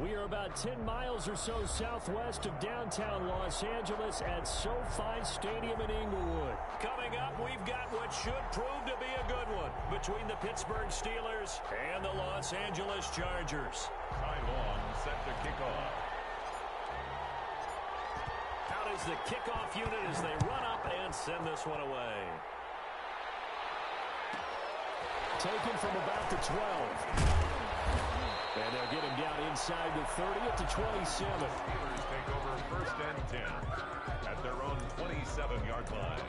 We are about 10 miles or so southwest of downtown Los Angeles at SoFi Stadium in Inglewood. Coming up, we've got what should prove to be a good one between the Pittsburgh Steelers and the Los Angeles Chargers. Ty Long set to kick off. Out is the kickoff unit as they run up and send this one away. Taken from about the 12. And they'll get him down inside the 30 at the 27. Steelers take over 1st and 10 at their own 27-yard line.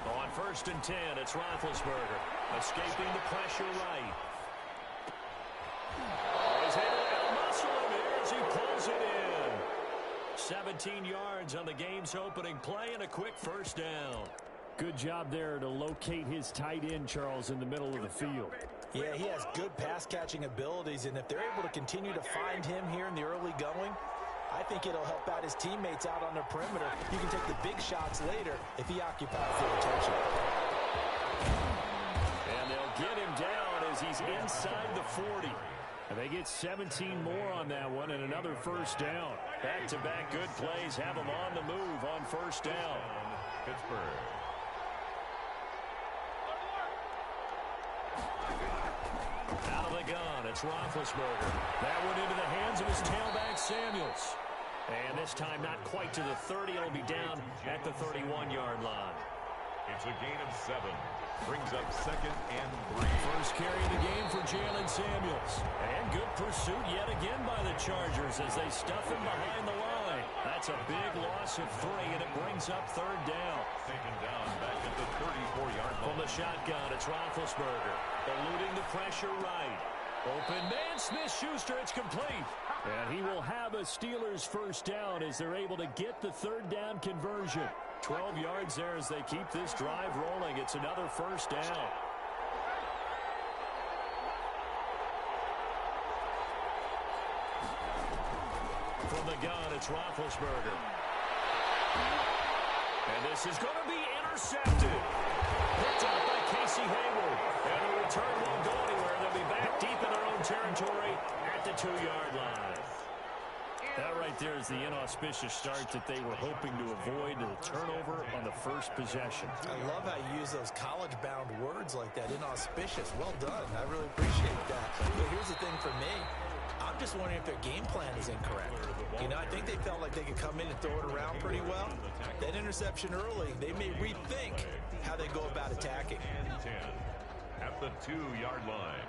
On 1st and 10, it's Roethlisberger escaping the pressure right. He pulls it in. 17 yards on the game's opening play and a quick first down. Good job there to locate his tight end, Charles, in the middle of the field. Yeah, he has good pass-catching abilities, and if they're able to continue to find him here in the early going, I think it'll help out his teammates out on the perimeter. You can take the big shots later if he occupies their attention. And they'll get him down as he's inside the 40. And they get 17 more on that one and another first down. Back-to-back good plays have them on the move on first down. Pittsburgh. Out of the gun, it's Roethlisberger. That one into the hands of his tailback, Samuels. And this time not quite to the 30. It'll be down at the 31-yard line. It's a gain of 7. Brings up 2nd and 3. First carry of the game for Jalen Samuels. And good pursuit yet again by the Chargers as they stuff him behind the line. That's a big loss of 3, and it brings up 3rd down. Taken down back at the 34-yard line. From the shotgun, it's Roethlisberger. Eluding the pressure right. Open man, Smith-Schuster, it's complete. And he will have a Steelers first down as they're able to get the 3rd down conversion. 12 yards there as they keep this drive rolling. It's another first down. From the gun, it's Roethlisberger. And this is going to be intercepted. Picked up by Casey Hayward. And the return won't go anywhere. They'll be back deep in their own territory at the 2-yard line. That right there is the inauspicious start that they were hoping to avoid, the turnover on the first possession. I love how you use those college-bound words like that, inauspicious. Well done. I really appreciate that. But here's the thing for me. I'm just wondering if their game plan is incorrect. You know, I think they felt like they could come in and throw it around pretty well. That interception early, they may rethink how they go about attacking. 10 at the 2-yard line.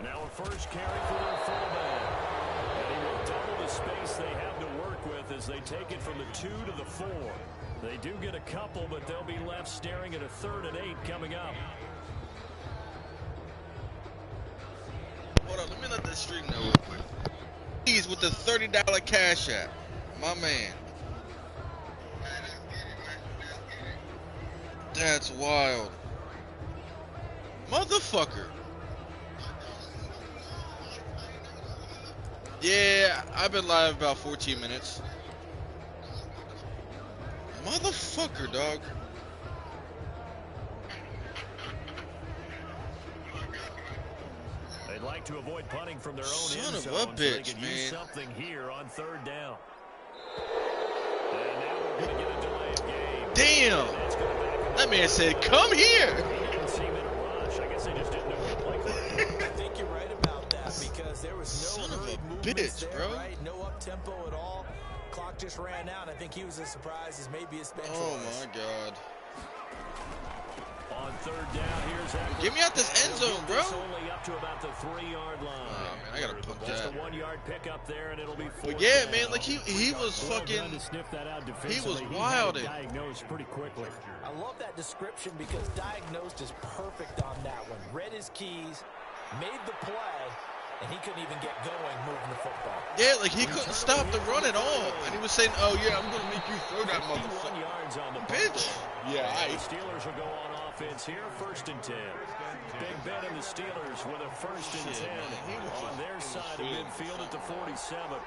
Now a first carry for their fullback. And he will double the space they have to work with as they take it from the 2 to the 4. They do get a couple, but they'll be left staring at a 3rd and 8 coming up. Hold on, let me let the stream know real quick. He's with the $30 cash app. My man. That's wild. Motherfucker. Yeah, I've been live about 14 minutes. Motherfucker, dog. They'd like to avoid punting from their own Son end of zone, a bitch, so they could use man. something here on 3rd down. And now we're going to get a delay of game. Damn! That man said, come here! He didn't seem in a rush. I guess they just didn't know what to play for. I think you're right about that because there was no Son of hurried a movements bitch, there, bro. right? No up-tempo at all. Clock just ran out. I think he was as surprised as maybe his bench Oh was. my god. On 3rd down, here's that. Get me out this end zone, bro. It's only up to about the 3-yard line. Oh, man, I gotta pump Just that. a 1-yard pickup there, and it'll be 4th But yeah, down. man, like he was Well fucking. done to sniff that out He defensively. was had it wilding. diagnosed pretty quickly. I love that description because diagnosed is perfect on that one. Read his keys, made the play, and he couldn't even get going moving the football. Yeah, like he couldn't stop the run at all. And he was saying, oh, yeah, I'm going to make you throw that motherfucker. Yards on the Bitch. Yeah, The Steelers will go on offense here, 1st and 10. Big Ben and the Steelers with a 1st and 10 on their side of midfield at the 47.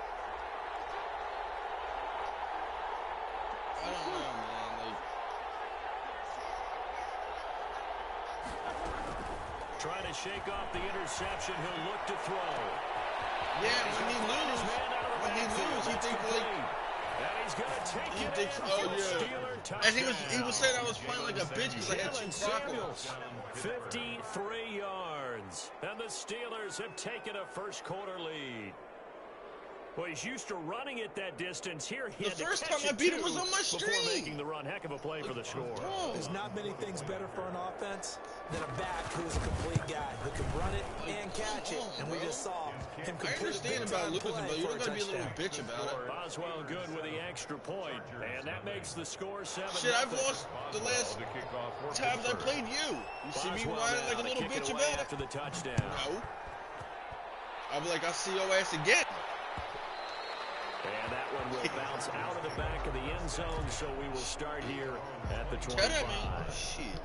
I don't know, man. Like, trying to shake off the interception. He'll look to throw. yeah, when he lose, he thinks like, And he's gonna take he it thinks, in oh for a yeah. Steeler touchdown. And he was saying I was playing like a bitch because I had 2 crocodiles. 53 yards. And the Steelers have taken a first-quarter lead. Well, he's used to running it that distance. Here, he The had to first catch time I it beat him too was on my before stream. making the run. Heck of a play for the score. There's not many things better for an offense than a back who's a complete guy who can run it and catch it. And we just saw him I complete understand a about big-time losing, play but you for don't a gotta be a little touchdown. bitch about it. Boswell good with the extra point, and that makes the score 7-0. Shit, I've lost the last times I played you. You see me whining like a little bitch about it? After the touchdown. No. I'll be like, I'll see your ass again. And that one will bounce out of the back of the end zone, so we will start here at the 25. Shit.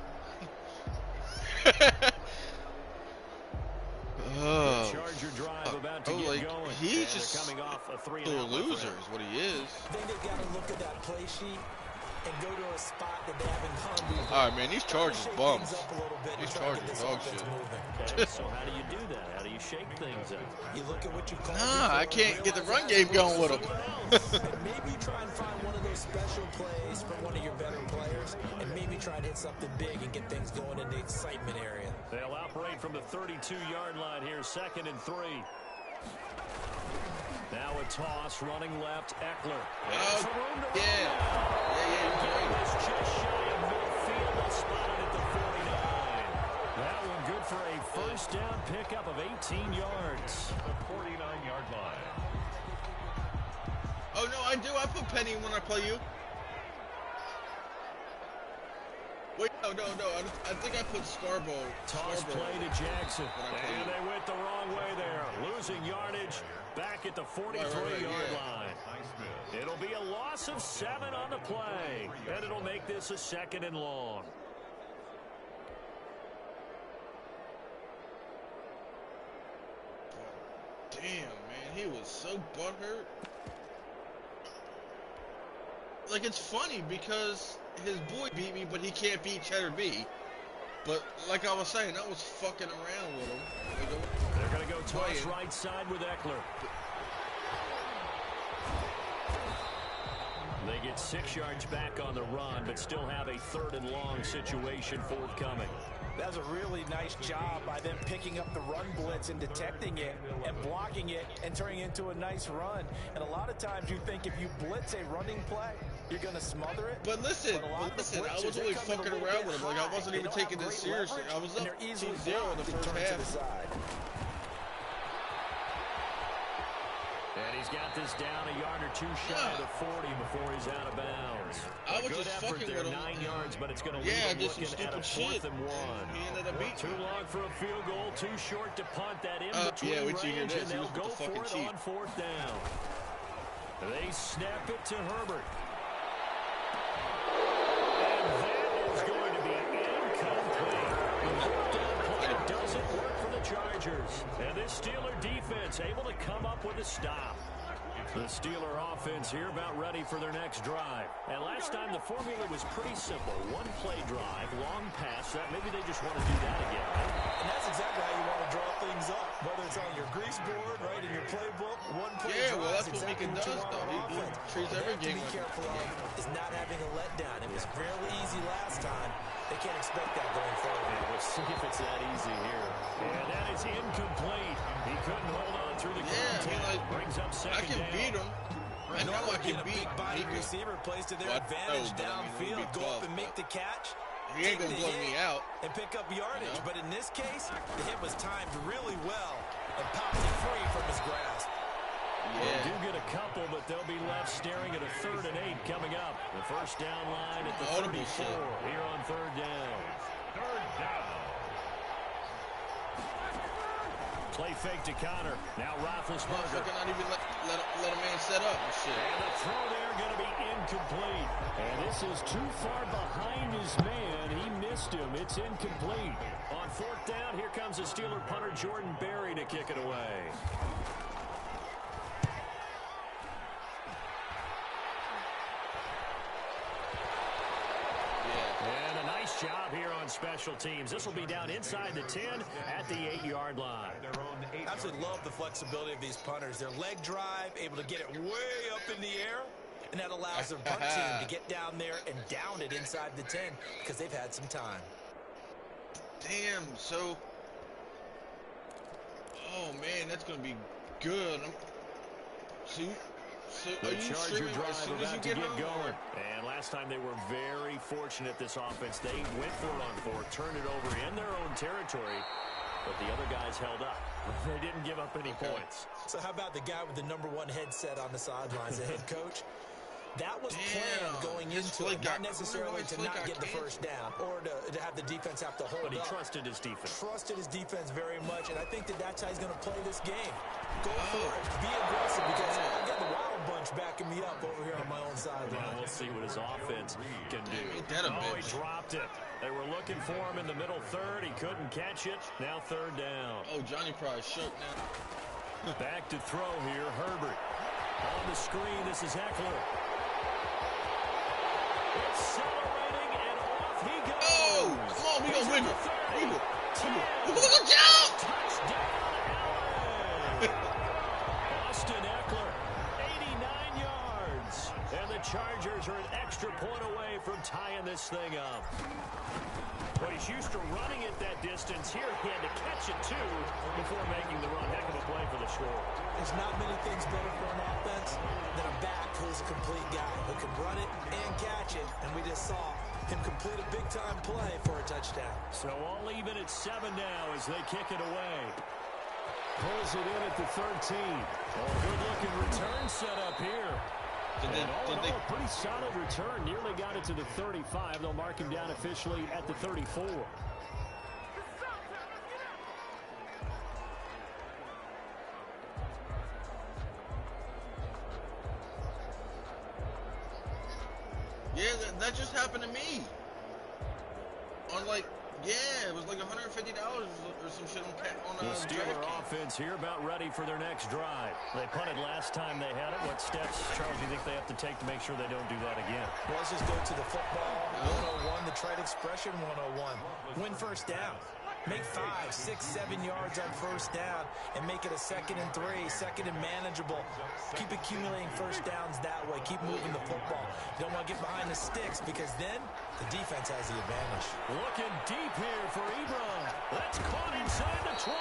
Oh. Charger drive about to get like, going. he's just coming off a 3-and-out a loser is what he is. I think they've got to look at that play sheet and go to a spot that they haven't gone to. All right, man, these Chargers bums. These Chargers dog shit. Okay, so how do you do that? How do you shake things up? You look at what you call. Nah, I can't get the run game going with them. And maybe try and find one of those special plays from one of your better players, and maybe try and hit something big and get things going in the excitement area. They'll operate from the 32-yard line here, 2nd and 3. Now a toss, running left, Eckler. Oh, yeah. It's just shy of midfield, they'll spot it at the 49. That one good for a first down pickup of 18 yards. The 49-yard line. Oh, no, I do. I put Penny when I play you. Wait, no. I think I put Scarborough. Toss play to Jackson. When I And they went the wrong way there. Losing yardage back at the 43-yard line. It'll be a loss of 7 on the play. And it'll make this a 2nd and long. Damn, man, he was so butthurt. Like, it's funny because his boy beat me, but he can't beat Cheddar B. But, like I was saying, I was fucking around with him. They're going to go toss right side with Eckler. They get 6 yards back on the run, but still have a 3rd and long situation forthcoming. That was a really nice job by them picking up the run blitz and detecting it and blocking it and turning it into a nice run. And a lot of times you think if you blitz a running play, you're going to smother it. But listen, I was only fucking around with him. Like, I wasn't even taking this seriously. I was up 2-0 in the first half. And he's got this down a yard or 2 shy of the 40 before he's out of bounds. I was Good just effort fucking there, with him. 9 yards, but it's going to leave him looking at a 4th and 1. He ended up beating Too long for a field goal, too short to punt that in between range, and they'll go for it on 4th down. They snap it to Herbert. And that is going to be incomplete. The 4th down play doesn't work for the Chargers. And this Steeler defense able to come up with a stop. The Steeler offense here about ready for their next drive. And last time the formula was pretty simple. 1-play drive, long pass. That maybe they just want to do that again. And that's exactly how you want to draw things up. Whether it's on your grease board, right, in your playbook, 1-play drive. Well, that's what Mika does, though. He treats every game like that. Be careful of is not having a letdown. It was fairly easy last time. They can't expect that going forward. And we'll see if it's that easy here. And that is incomplete. He couldn't hold on through the contact. Brings up 2nd down. I can beat him. I know I can beat big receiver plays to their advantage downfield. Go up and make the catch. He ain't gonna blow me out and pick up yardage. But in this case, the hit was timed really well and popped it free from his grasp. They do get a couple, but they'll be left staring at a 3rd and 8 coming up. The first down line at the 34 here on 3rd down. 3rd down. Play fake to counter. Now Roethlisberger. Not even let a man set up and shit. And the throw there going to be incomplete. And this is too far behind his man. He missed him. It's incomplete. On fourth down, here comes the Steeler punter Jordan Berry to kick it away. And a nice job here on special teams. This will be down inside the 10 at the 8-yard line. I absolutely love the flexibility of these punters. Their leg drive, able to get it way up in the air, and that allows their punt team to get down there and down it inside the 10 because they've had some time. Damn, so... Oh, man, that's going to be good. The Charger drive about to get going. And last time they were very fortunate, this offense. They went for it on fourth, turned it over in their own territory, but the other guys held up. They didn't give up any points. So how about the guy with the #1 headset on the sidelines, the head coach? That was planned going into it, not necessarily to not get the first down or to have the defense have to hold up. But he trusted his defense. Trusted his defense very much, and I think that's how he's going to play this game. Go for it. Be aggressive because I'm getting the Wild Bunch backing me up over here on my own sideline. Well, we'll see what his offense can do. Oh, he dropped it. They were looking for him in the middle third. He couldn't catch it. Now third down. Oh, Johnny probably shook now. Back to throw here, Herbert. On the screen, this is Eckler. Accelerating, and off he goes. Oh, come on, we gonna wiggle. Look out! Touchdown, Allen! Austin Eckler, 89 yards. And the Chargers are an extra point away from tying this thing up. But he's used to running it that distance. Here he had to catch it, too, before making the run. Heck of a play for the score. There's not many things better for an offense than a back who's a complete guy who can run it and catch it. And we just saw him complete a big-time play for a touchdown. So all even at 7 now as they kick it away. Pulls it in at the 13. Good-looking return set up here. A pretty solid return. Nearly got it to the 35. They'll mark him down officially at the 34. Yeah, that just happened to me. On it was like $150 or some shit on the Steeler offense here about ready for their next drive. They punted last time they had it. What steps, Charles, do you think they have to take to make sure they don't do that again? Well, let's just go to the football 101, the trade expression 101. Win first down. Make 5, 6, 7 yards on first down and make it a 2nd and 3, 2nd and manageable. Keep accumulating first downs that way. Keep moving the football. You don't want to get behind the sticks because then the defense has the advantage. Looking deep here for Ebron. That's caught inside the 20.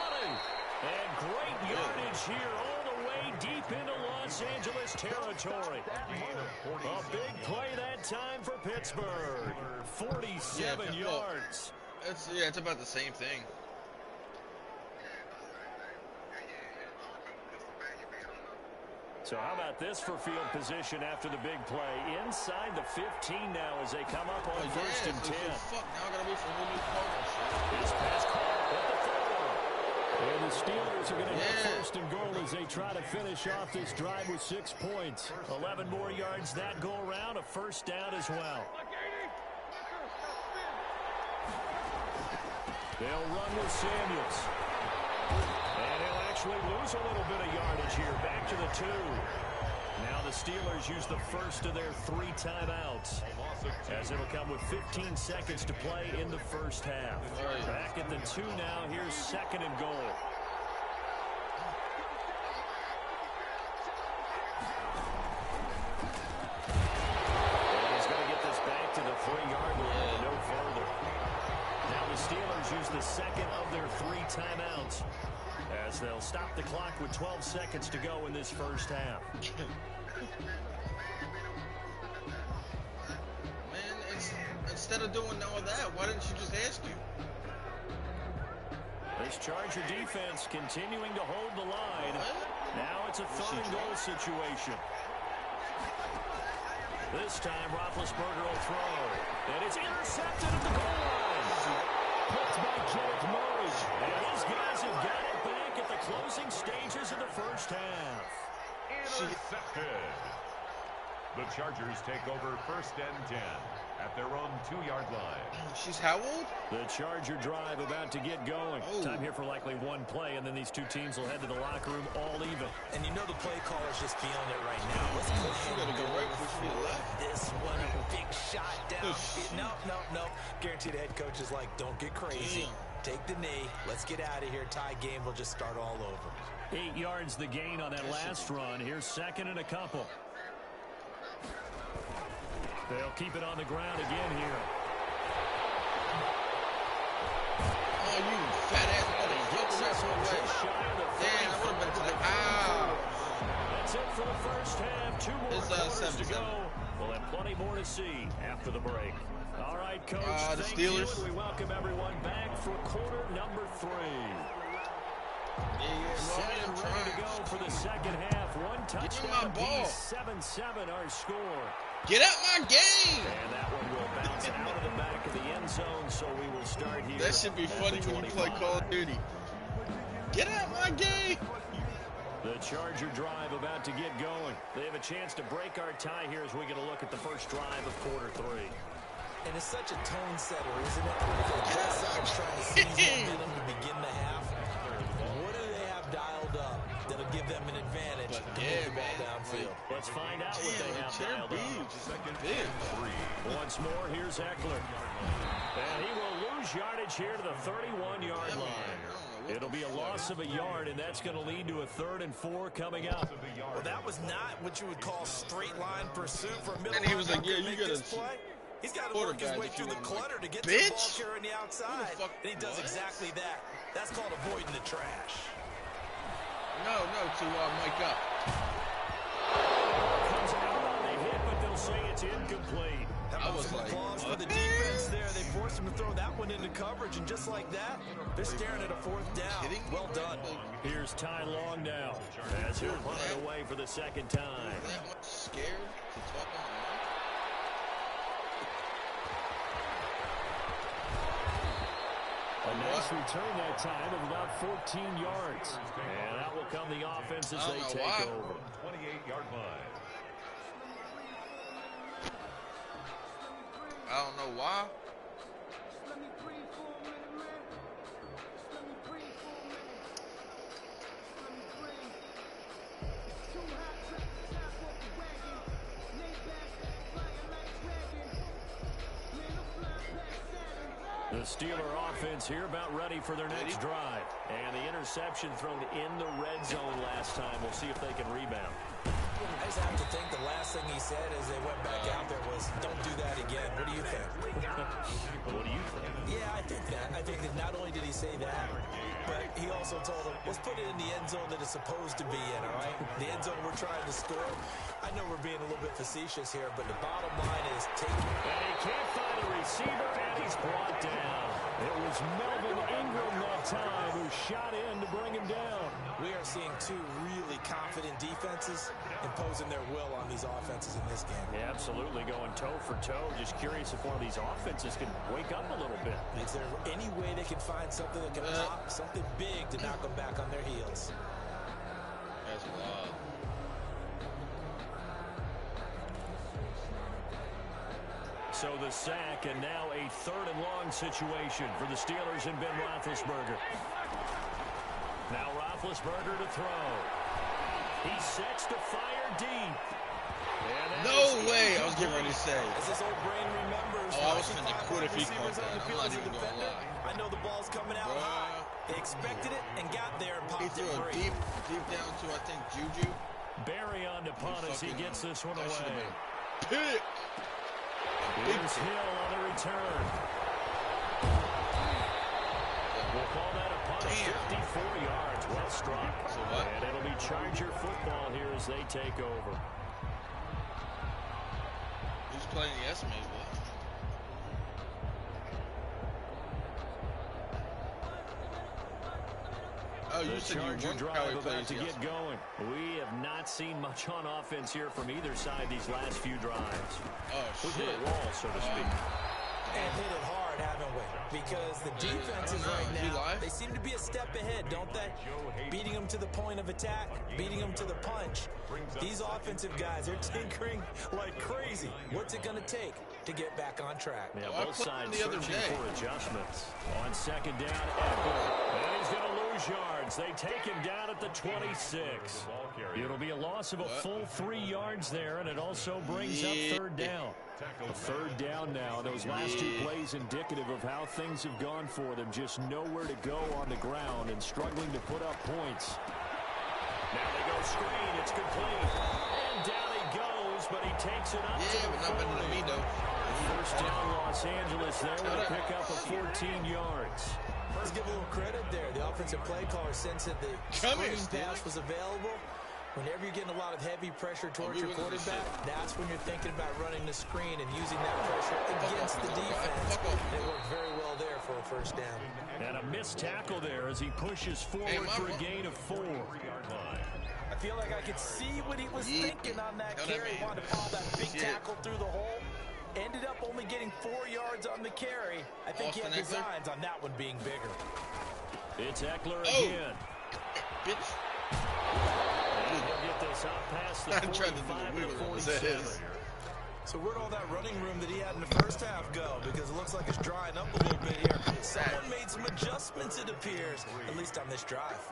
And great yardage here all the way deep into Los Angeles territory. A big play that time for Pittsburgh. 47 yards. It's about the same thing. So how about this for field position after the big play? Inside the 15 now as they come up on first and 10. Fuck, now I gotta wait for a whole new call. This pass caught at the 4. And the Steelers are going to get first and goal as they try to finish off this drive with 6 points. 11 more yards that go around, a first down as well. They'll run with Samuels. And he'll actually lose a little bit of yardage here. Back to the 2. Now the Steelers use the first of their 3 timeouts, as it'll come with 15 seconds to play in the first half. Back at the 2 now. Here's 2nd and goal. And he's going to get this back to the 3-yard line and no further. Now the Steelers use the 2nd of their 3 timeouts, as they'll stop the clock with 12 seconds to go in this first half. Man, instead of doing all that, why didn't you just ask you? This Charger defense continuing to hold the line. Now it's a 3rd and goal situation. This time Roethlisberger will throw. And it's intercepted at the goal line. Picked by Kenneth Murray. And these guys have got it back at the closing stages of the first half. Intercepted. The Chargers take over first and 10 at their own 2-yard line. She's how old? The Charger drive about to get going. Oh. Time here for likely one play, and then these two teams will head to the locker room all even. And you know the play caller's just feeling it right now. Let's go ahead and go right before she left. this one. A big shot down. No. Guaranteed head coach is like, don't get crazy. Take the knee. Let's get out of here. Tie game will just start all over. 8 yards the gain on that last run. Here's second and a couple. They'll keep it on the ground again here. Oh, you fat ass motherfucker. That's no way. Damn, I would have been to the That's it for the first half. 2 more quarters to go. We'll have plenty more to see after the break. All right, Coach, the thank you, Steelers. and we welcome everyone back for quarter number 3. Set and ready to go for the second half. One touchdown apiece, 7-7 our score. Get out my game! And that one will bounce out of the back of the end zone, so we will start here. That should be funny when you play Call of Duty. Get out my game! The Charger drive about to get going. They have a chance to break our tie here as we get a look at the first drive of quarter 3. And it's such a tone setter, isn't it? Both sides trying to seize momentum to begin the half. What do they have dialed up that'll give them an advantage to move the ball downfield? Let's find out what they have dialed up. Second and 3. Once more, here's Eckler. And he will lose yardage here to the 31-yard line. It'll be a loss of a yard, and that's going to lead to a 3rd and 4 coming up. Well, that was not what you would call straight line pursuit for a middle. And he was like, yeah, you got to play. He's got to work his way through the clutter to get to the ball carrier on the outside. And he does exactly that. That's called avoiding the trash. No, to mic up. Comes out on the hit, but they'll say it's incomplete. I was like, applause for the defense there. They forced him to throw that one into coverage, and just like that, they're staring at a 4th down. Well done. Here's Ty Long now as he'll punt it away for the second time. That much scared to talk on the mic? A nice return that time of about 14 yards. And that will come the offense as they take over. 28-yard line. I don't know why. The Steeler offense here about ready for their next drive. And the interception thrown in the red zone last time. We'll see if they can rebound. I just have to think the last thing he said as they went back out there was, don't do that again. What do you think? What do you think? Yeah, I think that. I think that not only did he say that, but he also told him, let's put it in the end zone that it's supposed to be in, all right? The end zone we're trying to score. I know we're being a little bit facetious here, but the bottom line is take it. And he can't find a receiver, and he's brought down. It was Melvin Ingram that time who shot in to bring him down. We are seeing two really confident defenses imposing their will on these offenses in this game. Yeah, absolutely, going toe for toe. Just curious if one of these offenses can wake up a little bit. Is there any way they can find something that can pop, something big to knock them back on their heels? That's wild. So the sack, and now a 3rd and long situation for the Steelers and Ben Roethlisberger. Now Roethlisberger to throw. He sets to fire deep. No way! I was getting ready to say. As this old brain remembers, I was finna quit if he caught that. I'm not even gonna lie. I know the ball's coming out high. They expected it and got there and popped He threw it it free. deep down to, I think, Juju. Barry on to punt as he gets this one away. Pick! Here's Hill on the return. We'll call that a punt. 54 yards. Well struck. So what? And it'll be Charger football here as they take over. Who's playing the estimated one? Oh, you The said you Charger weren't drive probably about playing to get going. We have not seen much on offense here from either side these last few drives. Oh, We shit. hit a wall, so to speak. And hit it hard. haven't we? Because the defenses right now, they seem to be a step ahead, don't they? Beating them to the point of attack, beating them to the punch. These offensive guys, they're tinkering like crazy. What's it going to take to get back on track? Yeah, both sides searching for adjustments. On second down, Eckler. And he's going to lose yards. They take him down at the 26. It'll be a loss of a full 3 yards there, and it also brings up third down. A third down now. Those last 2 plays indicative of how things have gone for them. Just nowhere to go on the ground and struggling to put up points. Now they go screen. It's complete. And down he goes, but he takes it up to the 40. First down, Los Angeles there with a pickup of 14 yards. Let's give a little credit there. The offensive play caller sensed that the screen pass was available. Whenever you're getting a lot of heavy pressure towards your quarterback, that's when you're thinking about running the screen and using that pressure against the defense. It worked very well there for a first down. And a missed tackle there as he pushes forward for a gain of 4. I feel like I could see what he was thinking on that carry. Wanted to follow that big tackle through the hole. Ended up only getting 4 yards on the carry. I think he had designs on that one being bigger. It's Eckler again. Bitch. He'll get this up past the 45 to 47. So where'd all that running room that he had in the first half go? Because it looks like it's drying up a little bit here. Someone made some adjustments, it appears, at least on this drive.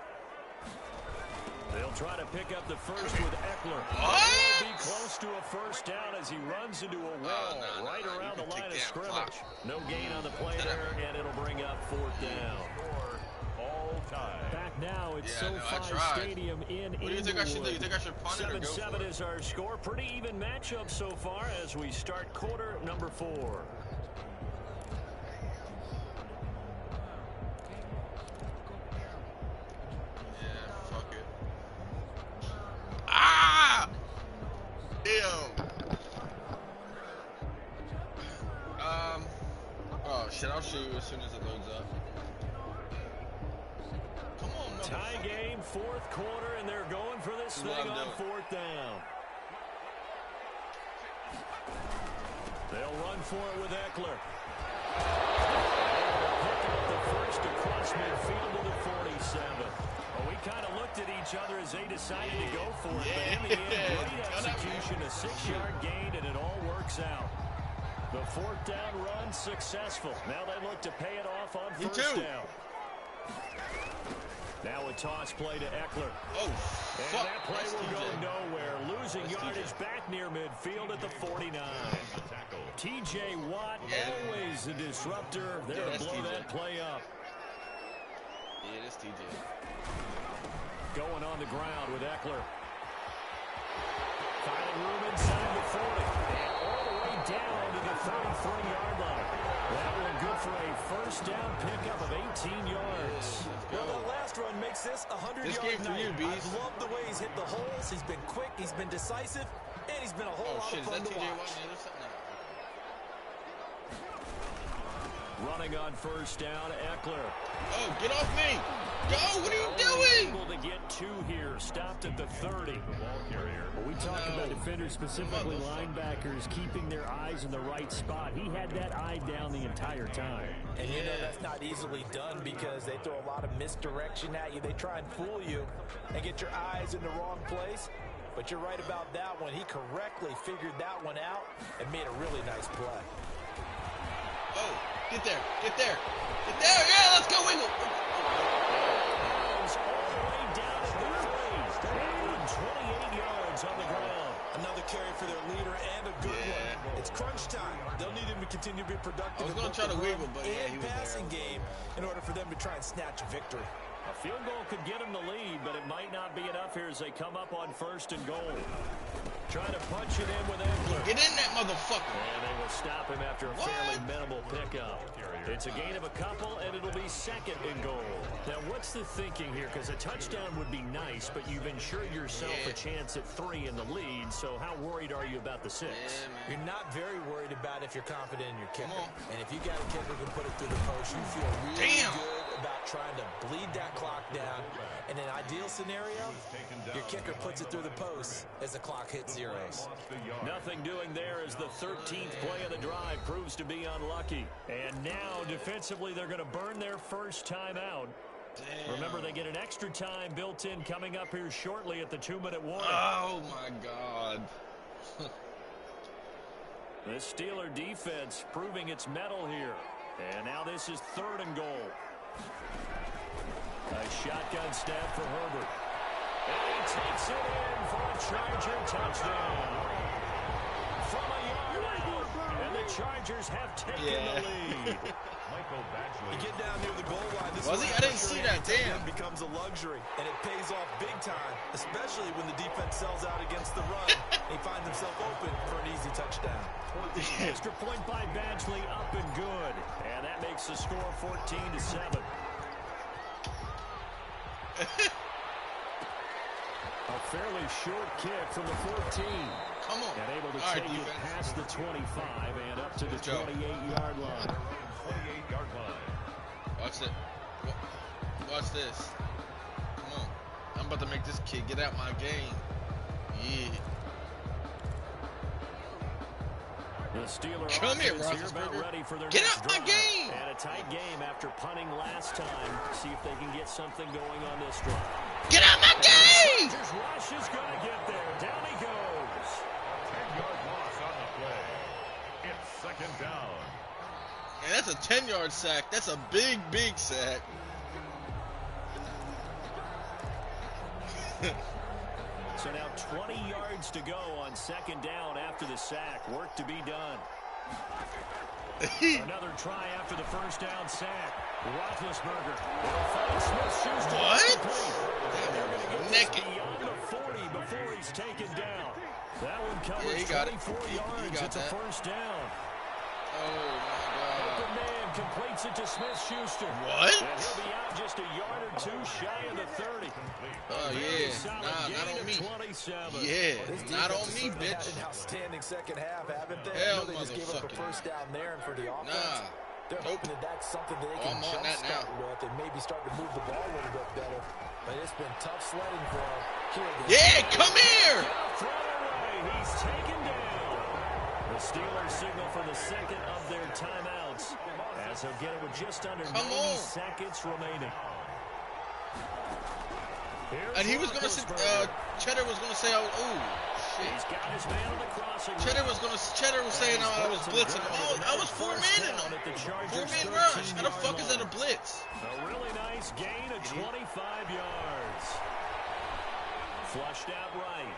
They'll try to pick up the first with Eckler. He'll be close to a first down as he runs into a wall right around the line of scrimmage. No gain on the play there, and it'll bring up fourth down. Back now at SoFi Stadium in Inglewood. What do you think I should do? You think I should punt it or go for it? 7-7 is our score. Pretty even matchup so far as we start quarter number 4. Yeah, fuck it. Ah! Ew. Oh shit, I'll show you as soon as it loads up. Tie game, 4th quarter, and they're going for this thing on 4th down. They'll run for it with Eckler. Picking up the first across midfield to the 47. Well, we kind of looked at each other as they decided to go for it, but in the end, great execution, a 6-yard gain, and it all works out. The 4th down run successful. Now they look to pay it off on first down. Now a toss play to Eckler. Oh, fuck. And that play will go nowhere. Losing yardage back near midfield at the 49. T.J. Watt, always a disruptor. There to blow that play up. Yeah, it is T.J. Going on the ground with Eckler. Finding room inside the 40. And all the way down to the 33-yard line. That one good for a first down pickup of 18 yards. Well, that last run makes this a 100-yard night. I love the way he's hit the holes. He's been quick, he's been decisive, and he's been a whole lot of fun to watch. Running on first down, Eckler. Oh, get off me! Go! What are you doing? Able to get 2 here, stopped at the 30. Well, we talk about defenders, specifically linebackers, keeping their eyes in the right spot. He had that eye down the entire time. And you know that's not easily done because they throw a lot of misdirection at you. They try and fool you and get your eyes in the wrong place. But you're right about that one. He correctly figured that one out and made a really nice play. Oh, get there, get there, get there, yeah, let's go, Wiggle. All the way down to the place. 28 yards on the ground. Another carry for their leader and a good one. It's crunch time. They'll need him to continue to be productive. I was going to try to wiggle, but yeah, he was passing game in order for them to try and snatch a victory. A field goal could get them the lead, but it might not be enough here as they come up on first and goal. Trying to punch it in with Eckler. Get in that motherfucker. And they will stop him after a fairly minimal pickup. It's a gain of a couple, and it'll be second and goal. Now, what's the thinking here? Because a touchdown would be nice, but you've ensured yourself a chance at 3 in the lead, so how worried are you about the 6? You're not very worried about if you're confident in your kicker. And if you got a kicker who can put it through the post, you feel really good about trying to bleed that clock down. In an ideal scenario, your kicker puts it through the post as the clock hits zeros. Nothing doing there as the 13th play of the drive proves to be unlucky. And now, defensively, they're going to burn their first timeout. Damn. Remember, they get an extra time built in coming up here shortly at the 2-minute warning. Oh, my God. The Steeler defense proving its mettle here. And now this is 3rd and goal. A shotgun snap for Herbert. And he takes it in for a Charger touchdown. From a yard out. And the Chargers have taken the lead. You get down near the goal line. This was he? I didn't see that. Damn. Becomes a luxury, and it pays off big time, especially when the defense sells out against the run. He finds himself open for an easy touchdown. Extra point by Badgley, up and good. And that makes the score 14-7. A fairly short kick from the 14. Come on. And able to take it past the 25 and up to the 28-yard line. 28-yard line. Watch it. Watch this. Come on. I'm about to make this kid get out my game. Yeah. The Steelers come here, about ready for their get next out my drive. game. And a tight game after punting last time. See if they can get something going on this drive. Get out my game! Chargers rush is going to get there. Down he goes. 10-yard loss on the play. It's 2nd down. And that's a 10-yard sack. That's a big, big sack. So now 20 yards to go on 2nd down after the sack. Work to be done. Another try after the first down sack. Roethlisberger. What? Naked. Beyond the 40 before he's taken down. That one covers 24 yards. It's a first down. Oh, my God. Open man completes it to Smith-Schuster. What? And he'll be out just a yard or two shy of the 30. Oh, yeah. Nah, not on me. 27. Yeah, not on me, bitch. Had an outstanding second half, haven't they? Hell, they just gave up a first down there, and for the offense, they're hoping that that's something that they can jumpstart with and maybe start to move the ball a little bit better. But it's been tough sledding for them. Yeah, come here! Throw away. He's taken down. The Steelers signal for the second of their timeouts as they'll get it with just under 90 seconds remaining. And he was going to say, Cheddar was going to say, oh, shit. He's got his man on the crossing. Cheddar was saying I was blitzing him. I was 4-man in him. 4-man rush. How the fuck is that a blitz? A really nice gain of 25 yards. Flushed out right.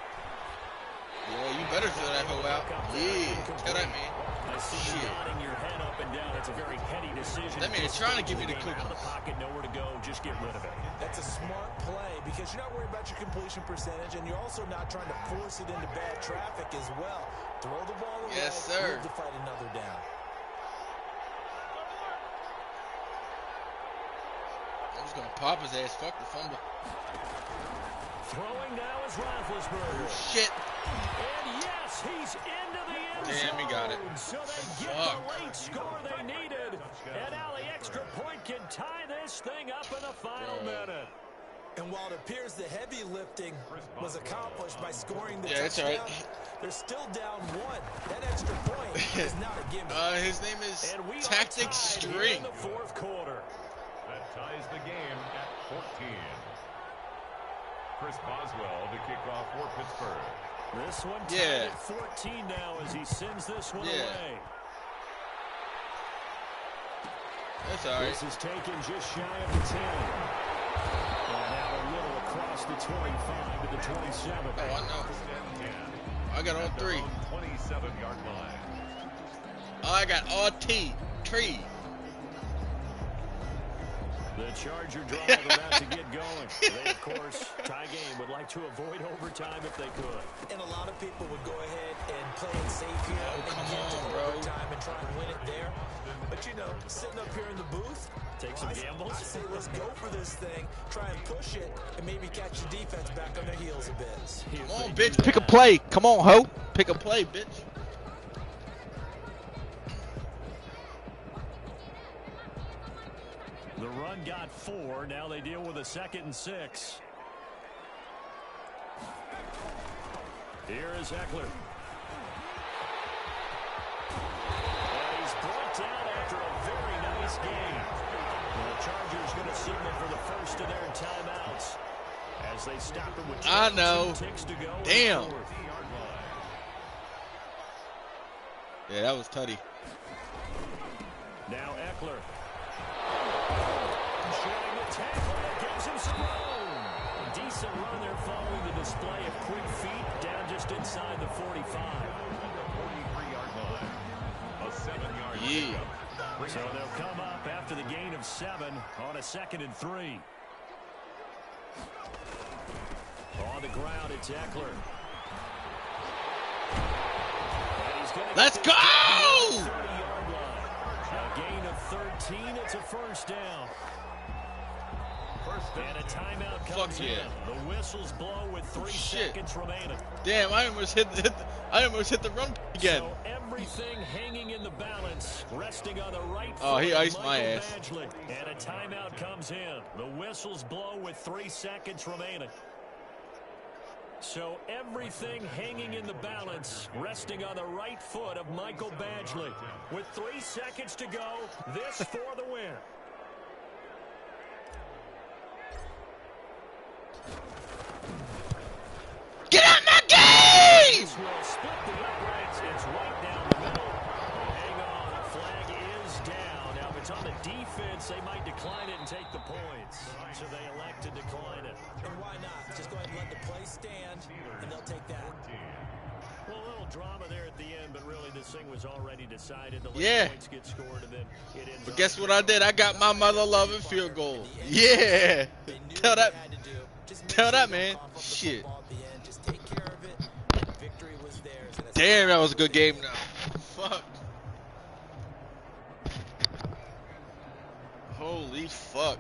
Yeah, you better throw that hoe out. Yeah, tell that man. I see you nodding your head up and down. It's a very heady decision. That man is trying to give me the cookie. Out of the pocket, nowhere to go. Just get rid of it. That's a smart play because you're not worried about your completion percentage, and you're also not trying to force it into bad traffic as well. Throw the ball away. Yes, sir. Move to fight another down. I'm just gonna pop his ass. Fuck the fumble. Throwing now is Roethlisberger. Shit. And yes, he's into the end zone. Damn, he got it. So they get the late score they needed. And now the extra point can tie this thing up in the final minute. And while it appears the heavy lifting was accomplished by scoring the touchdown, it's all right. They're still down 1. That extra point is not a gimme. His name is Tactic String. In the fourth quarter. That ties the game at 14. Chris Boswell to kick off for Pittsburgh. This one tied at 14 now as he sends this one away. That's all right. This is taken just shy of the 10. And now a little across the 25 to the 27. Oh, I know. I got all 3. 27-yard line. Oh, I got all T. Tree. The Charger drive about to get going. They, of course, tie game, would like to avoid overtime if they could. And a lot of people would go ahead and play it safe here and get to overtime and try and win it there. But, you know, sitting up here in the booth, take some gambles. I say let's go for this thing, try and push it, and maybe catch the defense back on their heels a bit. Come on, bitch. Pick a play. Come on, ho. Pick a play, bitch. The run got 4. Now they deal with a 2nd and 6. Here is Eckler. And he's brought down after a very nice game. And the Chargers going to signal for the first of their timeouts as they stop it with 12 ticks to go. Damn. Yeah, that was tutty. Now Eckler. Showing the tackle that gives him some room. A decent run there following the display of quick feet down just inside the 45. 43-yard line. A 7-yard pickup. So they'll come up after the gain of 7 on a 2nd and 3. On the ground, it's Eckler. Let's go! 30-yard line. A gain of 13. It's a first down. And a timeout comes in. The whistles blow with 3 seconds remaining. Damn, I almost hit the run again. So everything hanging in the balance, resting on the right foot. Oh, he iced my ass. And a timeout comes in. The whistles blow with 3 seconds remaining. So everything hanging in the balance, resting on the right foot of Michael Badgley. With 3 seconds to go, this for the win. Get out my game! This will split the uprights. It's right down the middle. Hang on, the flag is down. Now, if it's on the defense, they might decline it and take the points. So they elect to decline it. And why not? Just go ahead and let the play stand, and they'll take that. Well, a little drama there at the end, but really this thing was already decided. The points get scored, and then it ends. But guess what I did? I got my mother-loving field goal. Yeah. Tell that man. Shit. Damn, that was a good game now. Fuck. Holy fuck.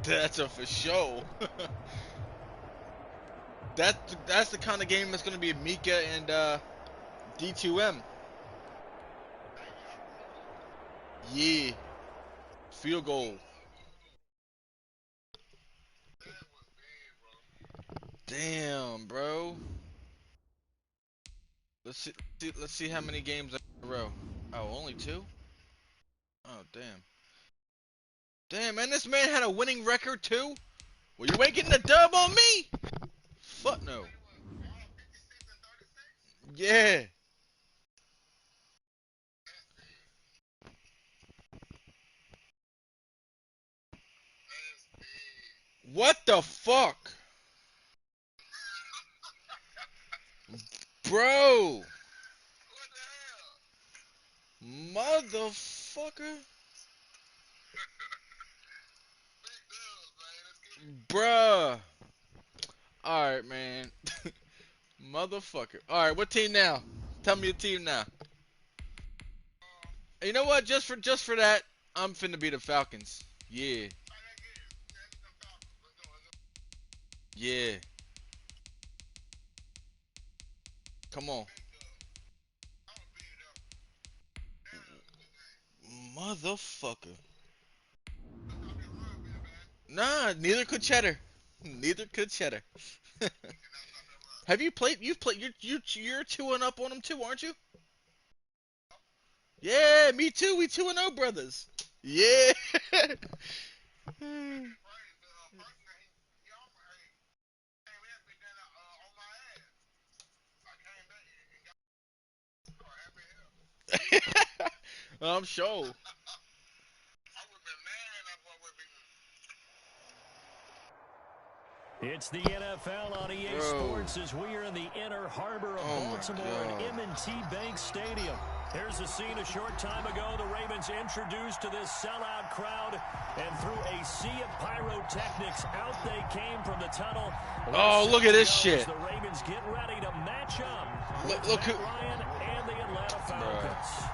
That's a for sure. That's the kind of game that's going to be Mika and D2M. Yeah. Field goal. Damn, bro. Let's see how many games in a row. Oh, only 2? Oh, damn. Damn, man, this man had a winning record too? Well, you ain't getting a dub on me? Fuck no. Yeah. What the fuck? Bro. Motherfucker. Bruh. Alright, man. Motherfucker. Alright, what team now? Tell me your team now. You know what? Just for that, I'm finna be the Falcons. Yeah. Yeah. Come on. Motherfucker. Nah, neither could Cheddar. Neither could Cheddar. Have you played? You're 2-0 on them too, aren't you? Yeah, me too. We 2-0 brothers. Yeah. I'm sure. It's the NFL on EA Sports as we are in the inner harbor of Baltimore at M&T Bank Stadium. Here's a scene a short time ago. The Ravens introduced to this sellout crowd, and through a sea of pyrotechnics, out they came from the tunnel. Oh, look at this shit. The Ravens get ready to match up with look who, Ryan and the Atlanta Falcons.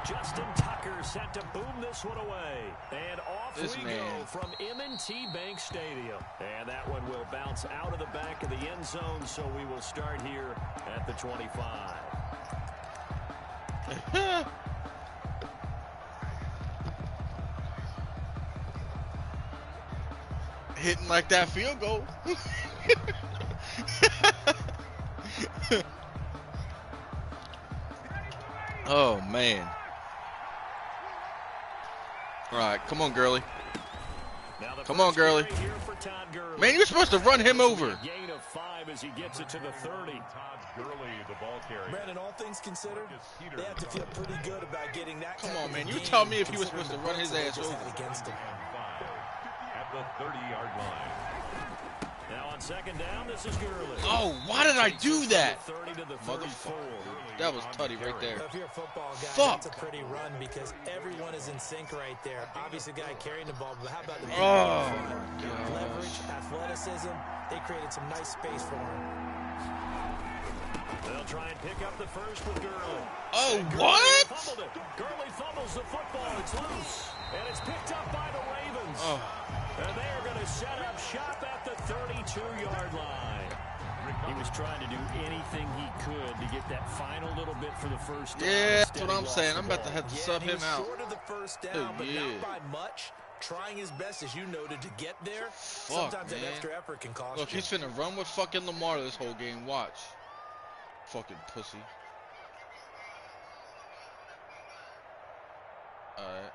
Justin Tucker set to boom this one away. And off we go from M&T Bank Stadium. And that one will bounce out of the back of the end zone, so we will start here at the 25. hitting like that field goal. Oh, man. All right, come on, girly. Come on, girly. Man, you're supposed to run him over. Gain of 5 as he gets it to the 30. Todd Gurley, the ball carrier. Brandon, all things considered, they have to feel pretty good about getting that. Come on, man. You tell me if he was supposed to run his ass over. Against him. At the 30-yard line. Now on second down, this is Gurley. Oh, why did I do that? 30 to the 34. That was Tutty right there. If you're a football guy, Fuck. that's a pretty run because everyone is in sync right there. Obviously, the guy carrying the ball, but how about the leverage, athleticism? They created some nice space for him. They'll try and pick up the first with Gurley. Oh, Gurley what? fumbled it. Gurley fumbles the football. It's loose. And it's picked up by the Ravens. Oh. And they are going to set up shop at the 32-yard line. He was trying to do anything he could to get that final little bit for the first down. Yeah, that's what I'm saying. I'm about to have to sub him out. Short of the first down, but not by much. Trying his best, as you noted, to get there. Fuck, Sometimes man. that extra effort can cost Look, you. he's finna run with fucking Lamar this whole game. Watch. Fucking pussy. Alright.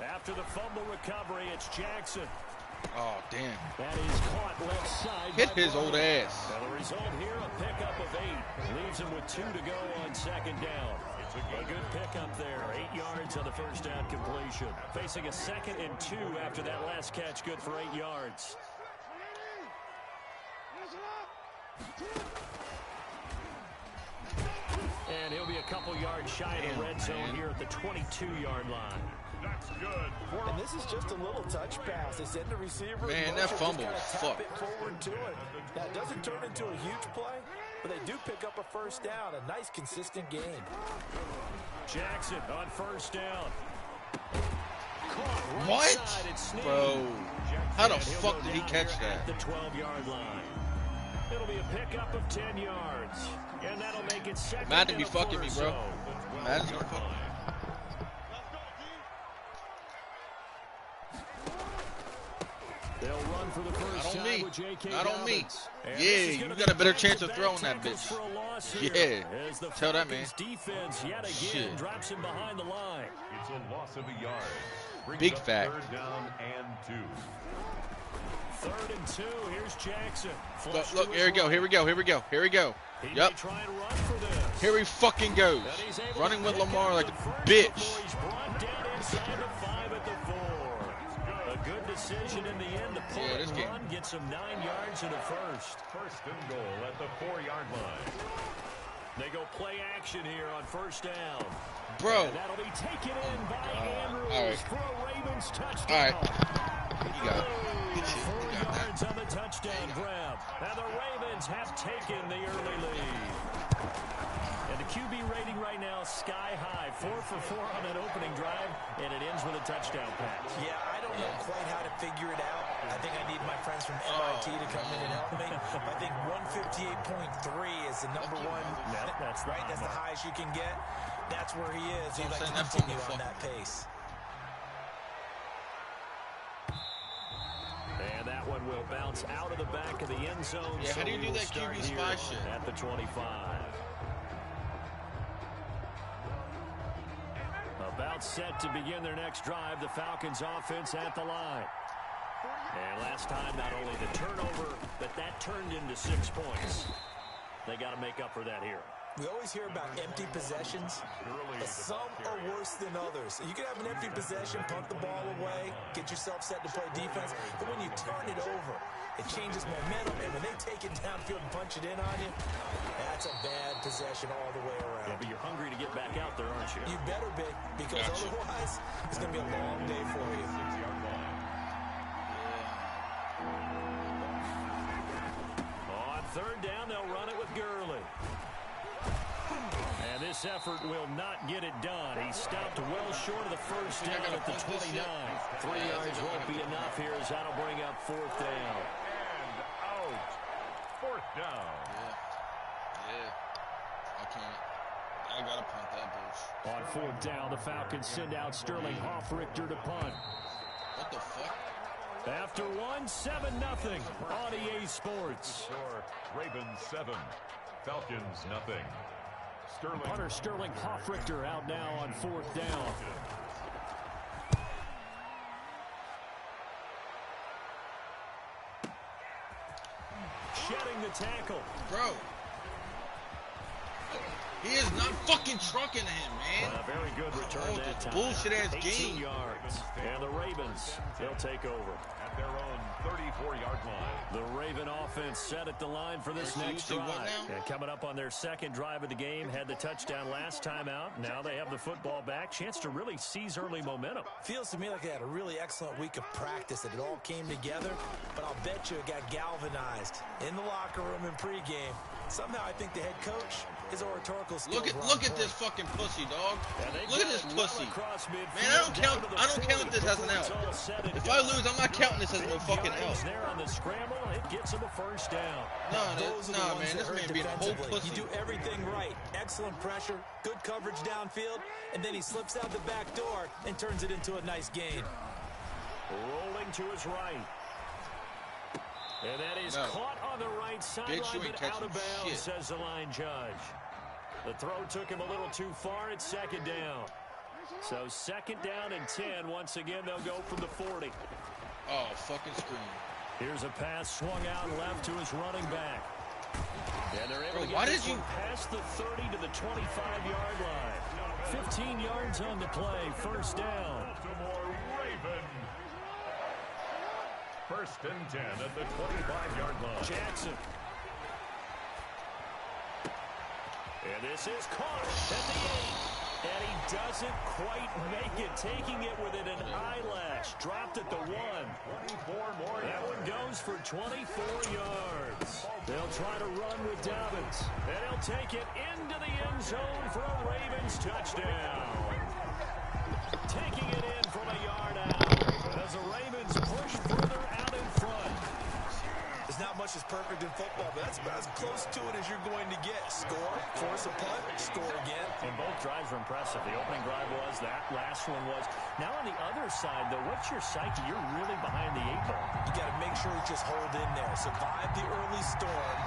After the fumble recovery, it's Jackson. Oh, damn. That is caught left side. Hit his old ass. Now the result here, a pickup of 8. Leaves him with 2 to go on second down. It's a good pickup there. 8 yards on the first down completion. Facing a 2nd and 2 after that last catch. Good for 8 yards. And he'll be a couple yards shy of the red zone here at the 22-yard line. That's good. And this is just a little touch pass. They send the receiver. Man, that fumble was fucked. Forward to it. Now, it doesn't turn into a huge play, but they do pick up a first down. A nice, consistent game. Jackson on first down. Caught right What? side, it's Snead. Bro, how the And he'll fuck go did he down catch here that? at the 12-yard line. It'll be a pickup of 10 yards. And that'll make it second. Madden and be a fucking foot me, or bro. so. Madden's gonna fuck me. They'll run for the first Not on time me. with J.K. Not on me. Dobbins. And Yeah, this is you gonna got a be better chance of back-to-back throwing that tackles bitch. for a loss here. Yeah. As the Tell that man. Falcons defense yet again Shit. drops him behind the line. It's a loss of a yard. Brings Big up fact. 3rd down and 2. 3rd and 2. Here's Jackson. Look, here we go, here we go, here we go, here we go. He may Yep. try and run for this. Here he fucking goes. And he's able Running to with pick Lamar up like the a first bitch. before he's brought down inside the 5 at the 4. A good decision in the end to pull Yeah, it this and game. run, get some 9 yards and a first. 1st and goal at the 4-yard line. They go play action here on first down. Bro. And that'll be taken in by Andrews all right. for a Ravens touchdown. All right. You got it. Good shit. 4 You got that. yards on the touchdown grab. And the Ravens have taken the early lead. And the QB rating right now sky high. 4 for 4 on that opening drive, and it ends with a touchdown pass. Yeah, I don't know quite how to figure it out. I think I need my friends from MIT to come in and help me. I think 158.3 is the number one. That's right. That's the highest you can get. That's where he is. He'd I'm like saying to that continue fumble on that pace. And that one will bounce out of the back of the end zone. Yeah, how do you we do will that start QB here spy shit? at the 25. About set to begin their next drive, the Falcons offense at the line. And last time, not only the turnover, but that turned into 6 points. They got to make up for that here. We always hear about empty possessions, but some are worse than others. You can have an empty possession, punt the ball away, get yourself set to play defense, but when you turn it over, it changes momentum, and when they take it downfield and punch it in on you, that's a bad possession all the way around. Yeah, but you're hungry to get back out there, aren't you? You better be, because Gotcha. otherwise, it's going to be a long day for you. 6-yard line. On 3rd down, they'll run it with Gurley. And this effort will not get it done. He stopped well short of the first down at the 29. 3 yards won't be enough here as that'll bring up 4th down. And out. 4th down. Yeah. I can't. I gotta punt that bitch. On fourth down, the Falcons send out Sterling Hoffrichter to punt. What the fuck? After one, 7-0 on EA Sports. Ravens 7, Falcons nothing. Punter Sterling Hoffrichter out now on fourth down. Shedding the tackle. Bro. He is not fucking trucking him, man. A very good return that time. Bullshit-ass 18 game. yards. And the Ravens, they'll take over. At their own 34-yard line. The Raven offense set at the line for this next drive. And coming up on their second drive of the game, had the touchdown last time out. Now they have the football back. Chance to really seize early momentum. Feels to me like they had a really excellent week of practice, that it all came together, but I'll bet you it got galvanized in the locker room in pregame. Somehow I think the head coach, his oratorical skills. Look at this fucking pussy, dog. Look at this pussy. Man, I don't count this as an L. If I lose, I'm not counting this as no fucking L. There on the scramble, it gets him a first down. Nah, man, this man being a whole pussy. You do everything right. Excellent pressure, good coverage downfield, and then he slips out the back door and turns it into a nice gain. Rolling to his right. And that is caught on the right sideline, but out of bounds, says the line judge. The throw took him a little too far. It's second down. So second down and 10. Once again, they'll go from the 40. Oh, fucking screen. Here's a pass swung out left to his running back. And they're able to get this one past the 30 to the 25-yard line. 15 yards on the play. First down. Baltimore Raven. First and 10 at the 25-yard line. Jackson. And this is caught at the 8. And he doesn't quite make it, taking it within an eyelash. Dropped at the 1. 24 more. That one goes for 24 yards. They'll try to run with Dobbins. And he'll take it into the end zone for a Ravens touchdown. Taking it in from a yard out. As the Ravens push further out in front. There's not much as perfect in football, but that's about as close to it as you're going to get. Score, force a punt, score again. And both drives were impressive. The opening drive was, that last one was. Now on the other side, though, what's your psyche? You're really behind the 8 ball. You got to make sure you just hold in there. Survive the early storm,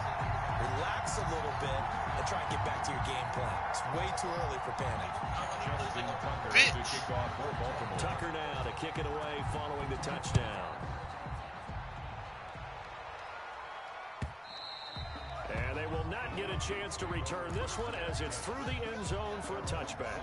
relax a little bit, and try and get back to your game plan. It's way too early for panic. Tucker now to kick it away following the touchdown. And they will not get a chance to return this one as it's through the end zone for a touchback.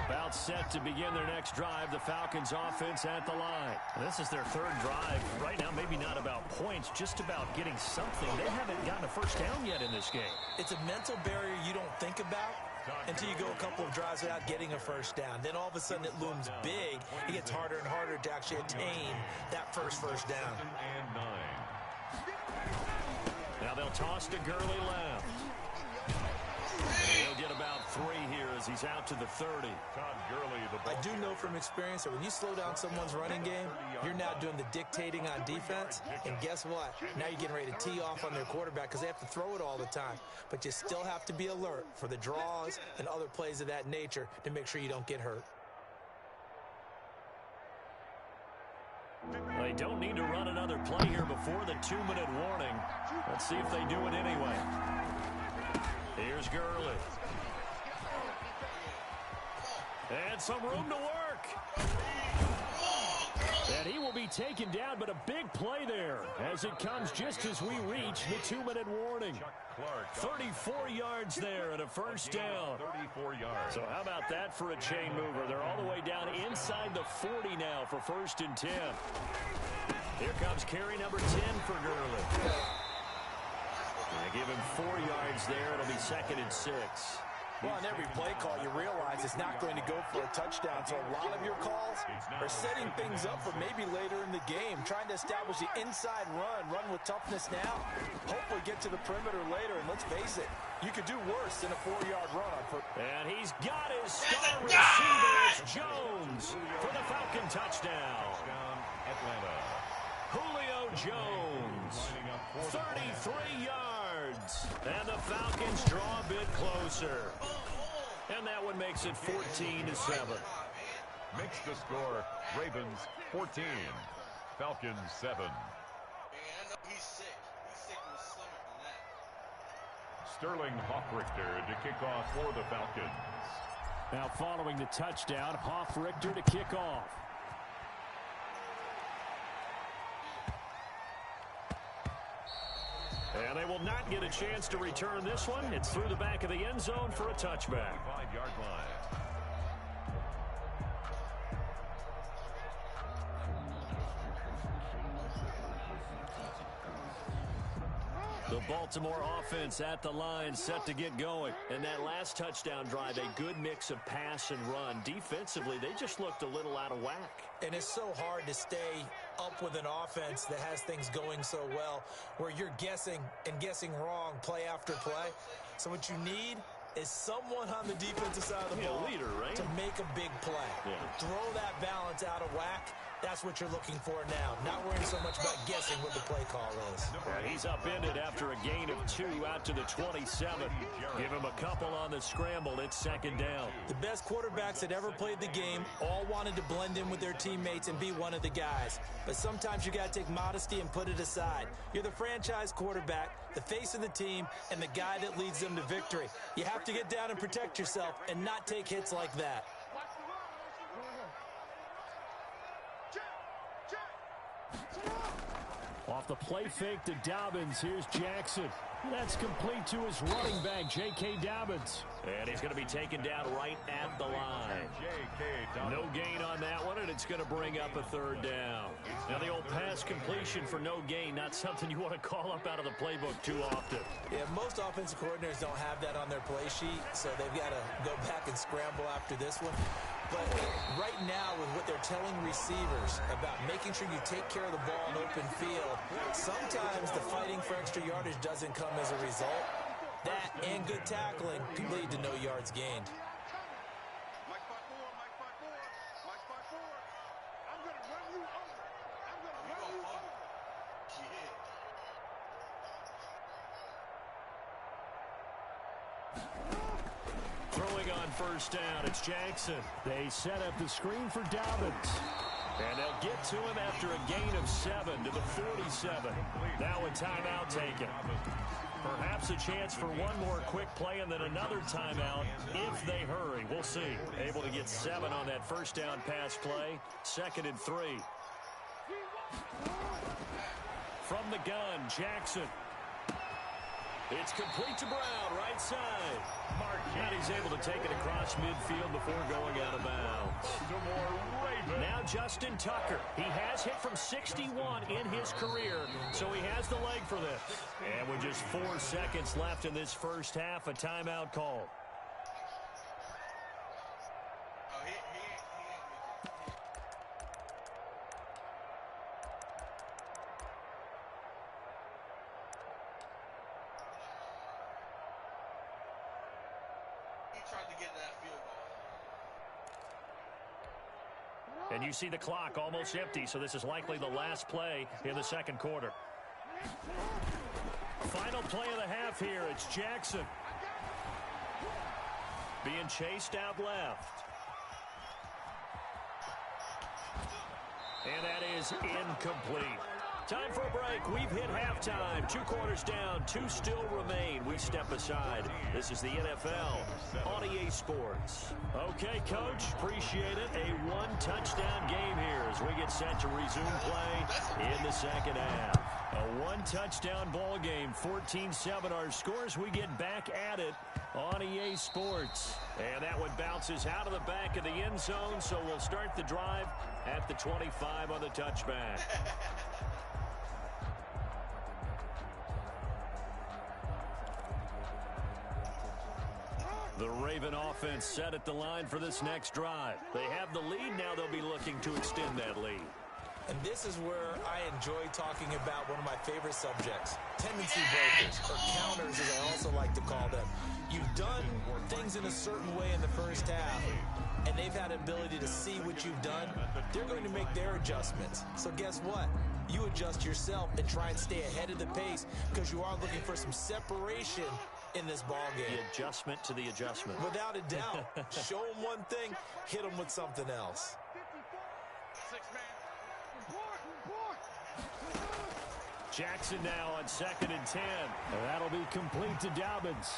About set to begin their next drive, the Falcons offense at the line. This is their third drive. Right now, maybe not about points, just about getting something. They haven't gotten a first down yet in this game. It's a mental barrier you don't think about until you go a couple of drives without getting a first down. Then all of a sudden it looms big. It gets harder and harder to actually attain that first down. Now they'll toss to Gurley left. He'll get about 3 here as he's out to the 30. I do know from experience that when you slow down someone's running game, you're now doing the dictating on defense. And guess what? Now you're getting ready to tee off on their quarterback because they have to throw it all the time. But you still have to be alert for the draws and other plays of that nature to make sure you don't get hurt. They don't need to run another play here before the 2-minute warning. Let's see if they do it anyway. Here's Gurley. And some room to work. And he will be taken down, but a big play there as it comes just as we reach the 2-minute warning. 34 yards there and a first down. 34 yards. So how about that for a chain mover? They're all the way down inside the 40 now for first and 10. Here comes carry number 10 for Gurley. They give him 4 yards there. It'll be second and 6. Well, on every play call, you realize it's not going to go for a touchdown. So a lot of your calls are setting things up for maybe later in the game, trying to establish the inside run with toughness now. Hopefully get to the perimeter later, and let's face it, you could do worse than a 4-yard run. And he's got his star receiver. It's Jones for the Falcon touchdown. Atlanta. Julio Jones, 33 yards. yards. And the Falcons draw a bit closer. And that one makes it 14-7. Makes the score Ravens 14, Falcons 7. Man, I know he's sick. He's sick in his stomach on that. Sterling Hoffrichter to kick off for the Falcons. Now following the touchdown, Hoffrichter to kick off. And they will not get a chance to return this one. It's through the back of the end zone for a touchback. 5-yard line. The Baltimore offense at the line, set to get going. And that last touchdown drive, a good mix of pass and run. Defensively, they just looked a little out of whack. And it's so hard to stay up with an offense that has things going so well, where you're guessing and guessing wrong play after play. So what you need is someone on the defensive side of the ball, leader, right? to make a big play. Yeah. Throw that balance out of whack. That's what you're looking for now. Not worrying so much about guessing what the play call is. And he's upended after a gain of 2 out to the 27. Give him a couple on the scramble. It's second down. The best quarterbacks that ever played the game all wanted to blend in with their teammates and be one of the guys. But sometimes you got to take modesty and put it aside. You're the franchise quarterback, the face of the team, and the guy that leads them to victory. You have to get down and protect yourself and not take hits like that. Off the play fake to Dobbins, here's Jackson. That's complete to his running back, J.K. Dobbins. And he's going to be taken down right at the line. No gain on that one, and it's going to bring up a third down. Now, the old pass completion for no gain, not something you want to call up out of the playbook too often. Yeah, most offensive coordinators don't have that on their play sheet, so they've got to go back and scramble after this one. But right now, with what they're telling receivers about making sure you take care of the ball in open field, sometimes the fighting for extra yardage doesn't come as a result. That and good tackling can lead to no yards gained. Throwing on first down, it's Jackson. They set up the screen for Dobbins. And they'll get to him after a gain of 7 to the 47. Now a timeout taken. Perhaps a chance for one more quick play and then another timeout if they hurry. We'll see. Able to get 7 on that first down pass play. 2nd and 3. From the gun, Jackson. It's complete to Brown, right side. And he's able to take it across midfield before going out of bounds. Now Justin Tucker. He has hit from 61 in his career, so he has the leg for this. And with just 4 seconds left in this first half, a timeout call. And you see the clock almost empty, so this is likely the last play in the second quarter. Final play of the half here. It's Jackson. Being chased out left. And that is incomplete. Time for a break. We've hit halftime. 2 quarters down. 2 still remain. We step aside. This is the NFL on EA Sports. Okay, Coach. Appreciate it. A 1-touchdown game here as we get set to resume play in the second half. A 1-touchdown ball game. 14-7 our scores. We get back at it on EA Sports. And that one bounces out of the back of the end zone, so we'll start the drive at the 25 on the touchback. The Raven offense set at the line for this next drive. They have the lead. Now they'll be looking to extend that lead. And this is where I enjoy talking about one of my favorite subjects, tendency breakers, or counters as I also like to call them. You've done things in a certain way in the first half, and they've had ability to see what you've done. They're going to make their adjustments. So guess what? you adjust yourself and try and stay ahead of the pace because you are looking for some separation in this ball game. The adjustment to the adjustment. Without a doubt. Show them one thing, hit them with something else. Jackson now on 2nd and 10. And that'll be complete to Dobbins.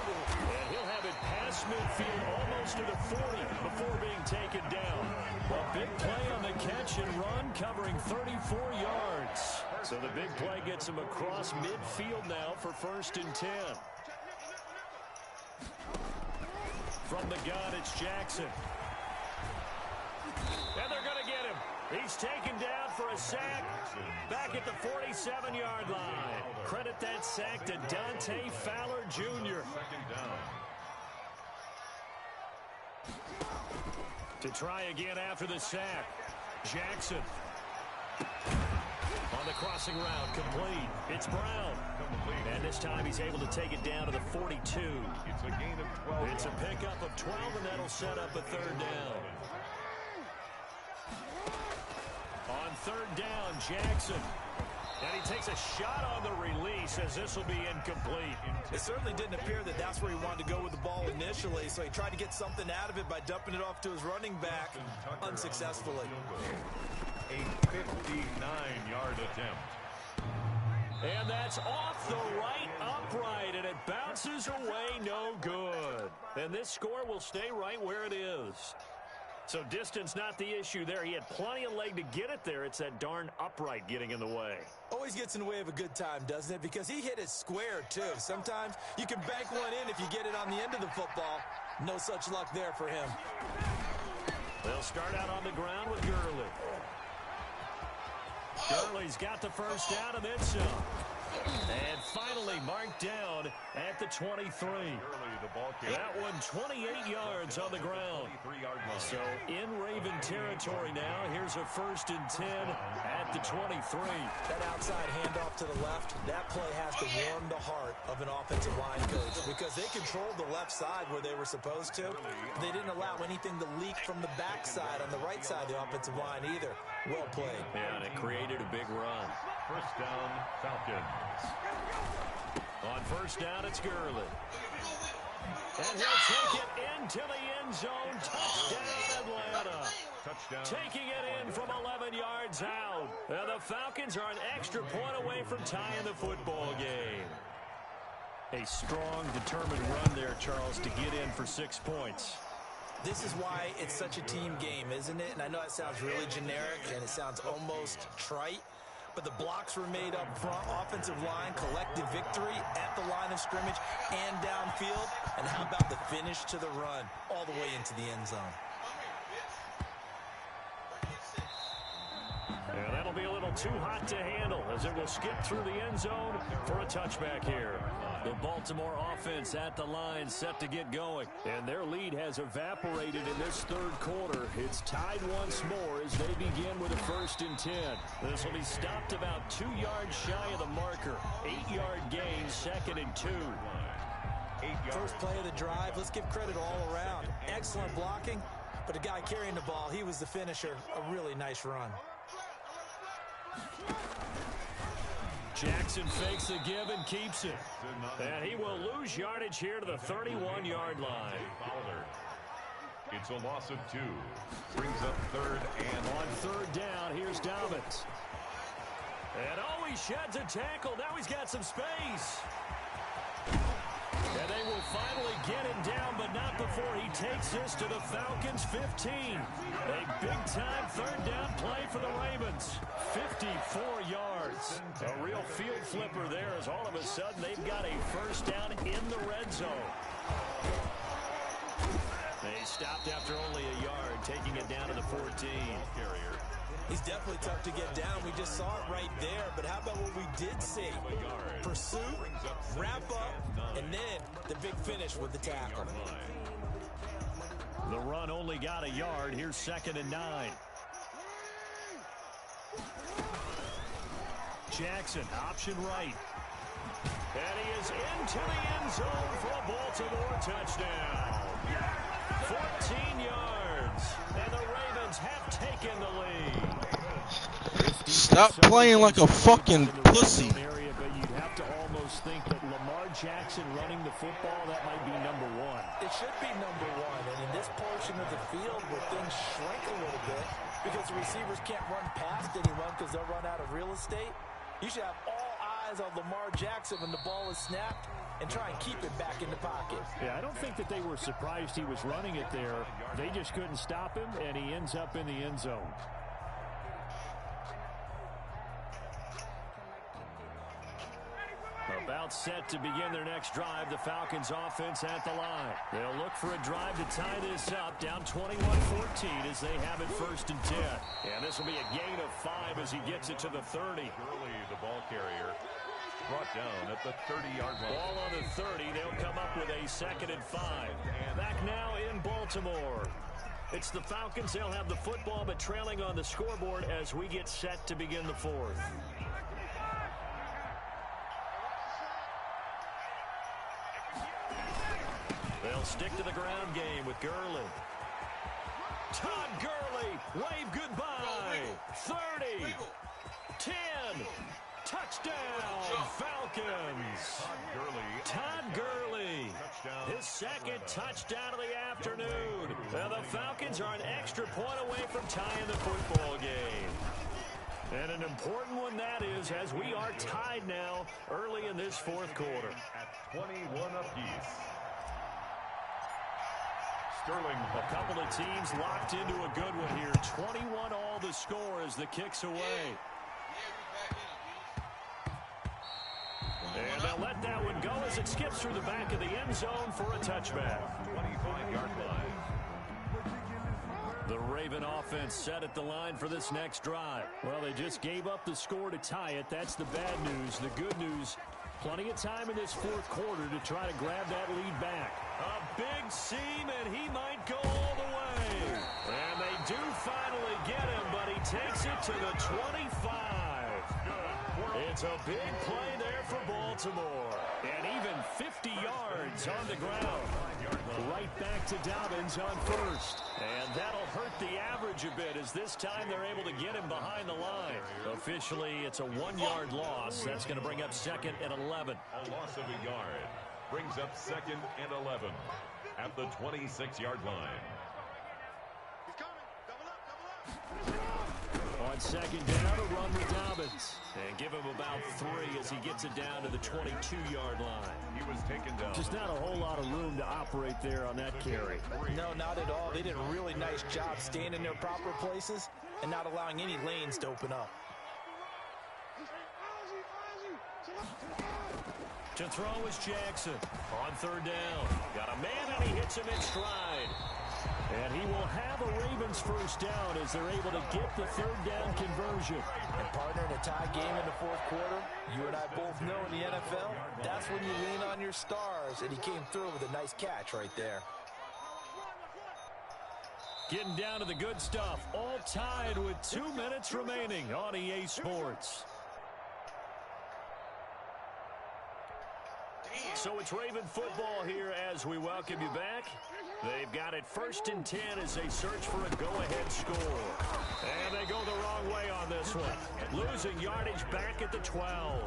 And he'll have it past midfield almost to the 40 before being taken down. A big play on the catch and run covering 34 yards. So the big play gets him across midfield now for 1st and 10. From the gun, it's Jackson. And they're going to get him. He's taken down for a sack back at the 47-yard line. Credit that sack to Dante Fowler Jr. To try again after the sack. Jackson. On the crossing route, complete. It's Brown. And this time he's able to take it down to the 42. It's a gain of 12. It's a pickup of 12, and that'll set up a 3rd down. On 3rd down, Jackson. And he takes a shot on the release as this will be incomplete. It certainly didn't appear that that's where he wanted to go with the ball initially, so he tried to get something out of it by dumping it off to his running back unsuccessfully. A 59-yard attempt. And that's off the right upright, and it bounces away no good. And this score will stay right where it is. So distance not the issue there. He had plenty of leg to get it there. It's that darn upright getting in the way. Always gets in the way of a good time, doesn't it? Because he hit it square, too. Sometimes you can bank one in if you get it on the end of the football. No such luck there for him. They'll start out on the ground with Gurley. Gurley's got the 1st down and then some. And finally marked down at the 23. That one 28 yards on the ground. So in Raven territory now. Here's a 1st and 10 at the 23. That outside handoff to the left, that play has to warm the heart of an offensive line coach because they controlled the left side where they were supposed to. They didn't allow anything to leak from the backside on the right side of the offensive line either. Well played. Yeah, and it created a big run. 1st down, Falcons. On 1st down, it's Gurley. And he'll take it into the end zone. Touchdown, Atlanta. Touchdown. Taking it in from 11 yards out. And the Falcons are an extra point away from tying the football game. A strong, determined run there, Charles, to get in for 6 points. This is why it's such a team game, isn't it? And I know it sounds really generic and it sounds almost trite, but the blocks were made up front, offensive line, collective victory at the line of scrimmage and downfield. And how about the finish to the run all the way into the end zone? And that'll be a little too hot to handle as it will skip through the end zone for a touchback here. The Baltimore offense at the line set to get going. And their lead has evaporated in this 3rd quarter. It's tied once more as they begin with a 1st and 10. This will be stopped about 2 yards shy of the marker. 8-yard gain, 2nd and 2. First play of the drive, let's give credit all around. Excellent blocking, but the guy carrying the ball, he was the finisher. A really nice run. Jackson fakes the give and keeps it. And he will lose yardage here to the 31-yard line. It's a loss of 2. Brings up 3rd and on 3rd down, here's Dobbins. And oh, he sheds a tackle. Now he's got some space. And they will finally get him down, but not before he takes this to the Falcons' 15. A big-time 3rd down play for the Ravens. 54 yards. A real field flipper there as all of a sudden they've got a 1st down in the red zone. They stopped after only a yard, taking it down to the 14. He's definitely tough to get down. We just saw it right there. But how about what we did see? Pursuit, wrap up, and then the big finish with the tackle. The run only got a yard. Here's 2nd and 9. Jackson, option right. And he is into the end zone for a Baltimore touchdown. 14 yards. And the Ravens have taken back in the lead. Stop playing like a fucking pussy. Area, but you'd have to almost think that Lamar Jackson running the football, that might be number one. It should be number one. And in this portion of the field where things shrink a little bit because the receivers can't run past anyone because they'll run out of real estate, you should have all eyes on Lamar Jackson when the ball is snapped and try and keep it back in the pocket. Yeah, I don't think that they were surprised he was running it there. They just couldn't stop him, and he ends up in the end zone. About set to begin their next drive, the Falcons offense at the line. They'll look for a drive to tie this up, down 21-14 as they have it 1st and 10. And this will be a gain of 5 as he gets it to the 30. Early, the ball carrier brought down at the 30-yard line. Ball on the 30, they'll come up with a 2nd and 5. Back now in Baltimore. It's the Falcons, they'll have the football, but trailing on the scoreboard as we get set to begin the 4th. They'll stick to the ground game with Gurley. Todd Gurley, wave goodbye. 30, 10, touchdown, Falcons. Todd Gurley, his 2nd touchdown of the afternoon. Now the Falcons are an extra point away from tying the football game. And an important one that is, as we are tied now early in this 4th quarter. At 21 apiece. Sterling. A couple of teams locked into a good one here. 21 all the score as the kick's away. And they'll let that one go as it skips through the back of the end zone for a touchback. 25-yard line. The Raven offense set at the line for this next drive. Well, they just gave up the score to tie it. That's the bad news. The good news, plenty of time in this 4th quarter to try to grab that lead back. A big seam, and he might go all the way. And they do finally get him, but he takes it to the 25. It's a big play there for Baltimore. And even 50 yards on the ground. Right back to Dobbins on 1st. And that'll hurt the average a bit as this time they're able to get him behind the line. Officially, it's a 1-yard loss. That's going to bring up 2nd and 11. A loss of a yard brings up 2nd and 11 at the 26-yard line. On 2nd down, a run with Dobbins. And give him about 3 as he gets it down to the 22-yard line. He was taken down. Just not a whole lot of room to operate there on that carry. No, not at all. They did a really nice job staying in their proper places and not allowing any lanes to open up. To throw is Jackson on 3rd down. Got a man and he hits him in stride. And he will have a Ravens 1st down as they're able to get the 3rd down conversion. And partner, in a tie game in the 4th quarter, you and I both know in the NFL, that's when you lean on your stars. And he came through with a nice catch right there. Getting down to the good stuff. All tied with 2 minutes remaining on EA Sports. So it's Raven football here as we welcome you back. They've got it 1st and 10 as they search for a go-ahead score. And they go the wrong way on this one. Losing yardage back at the 12.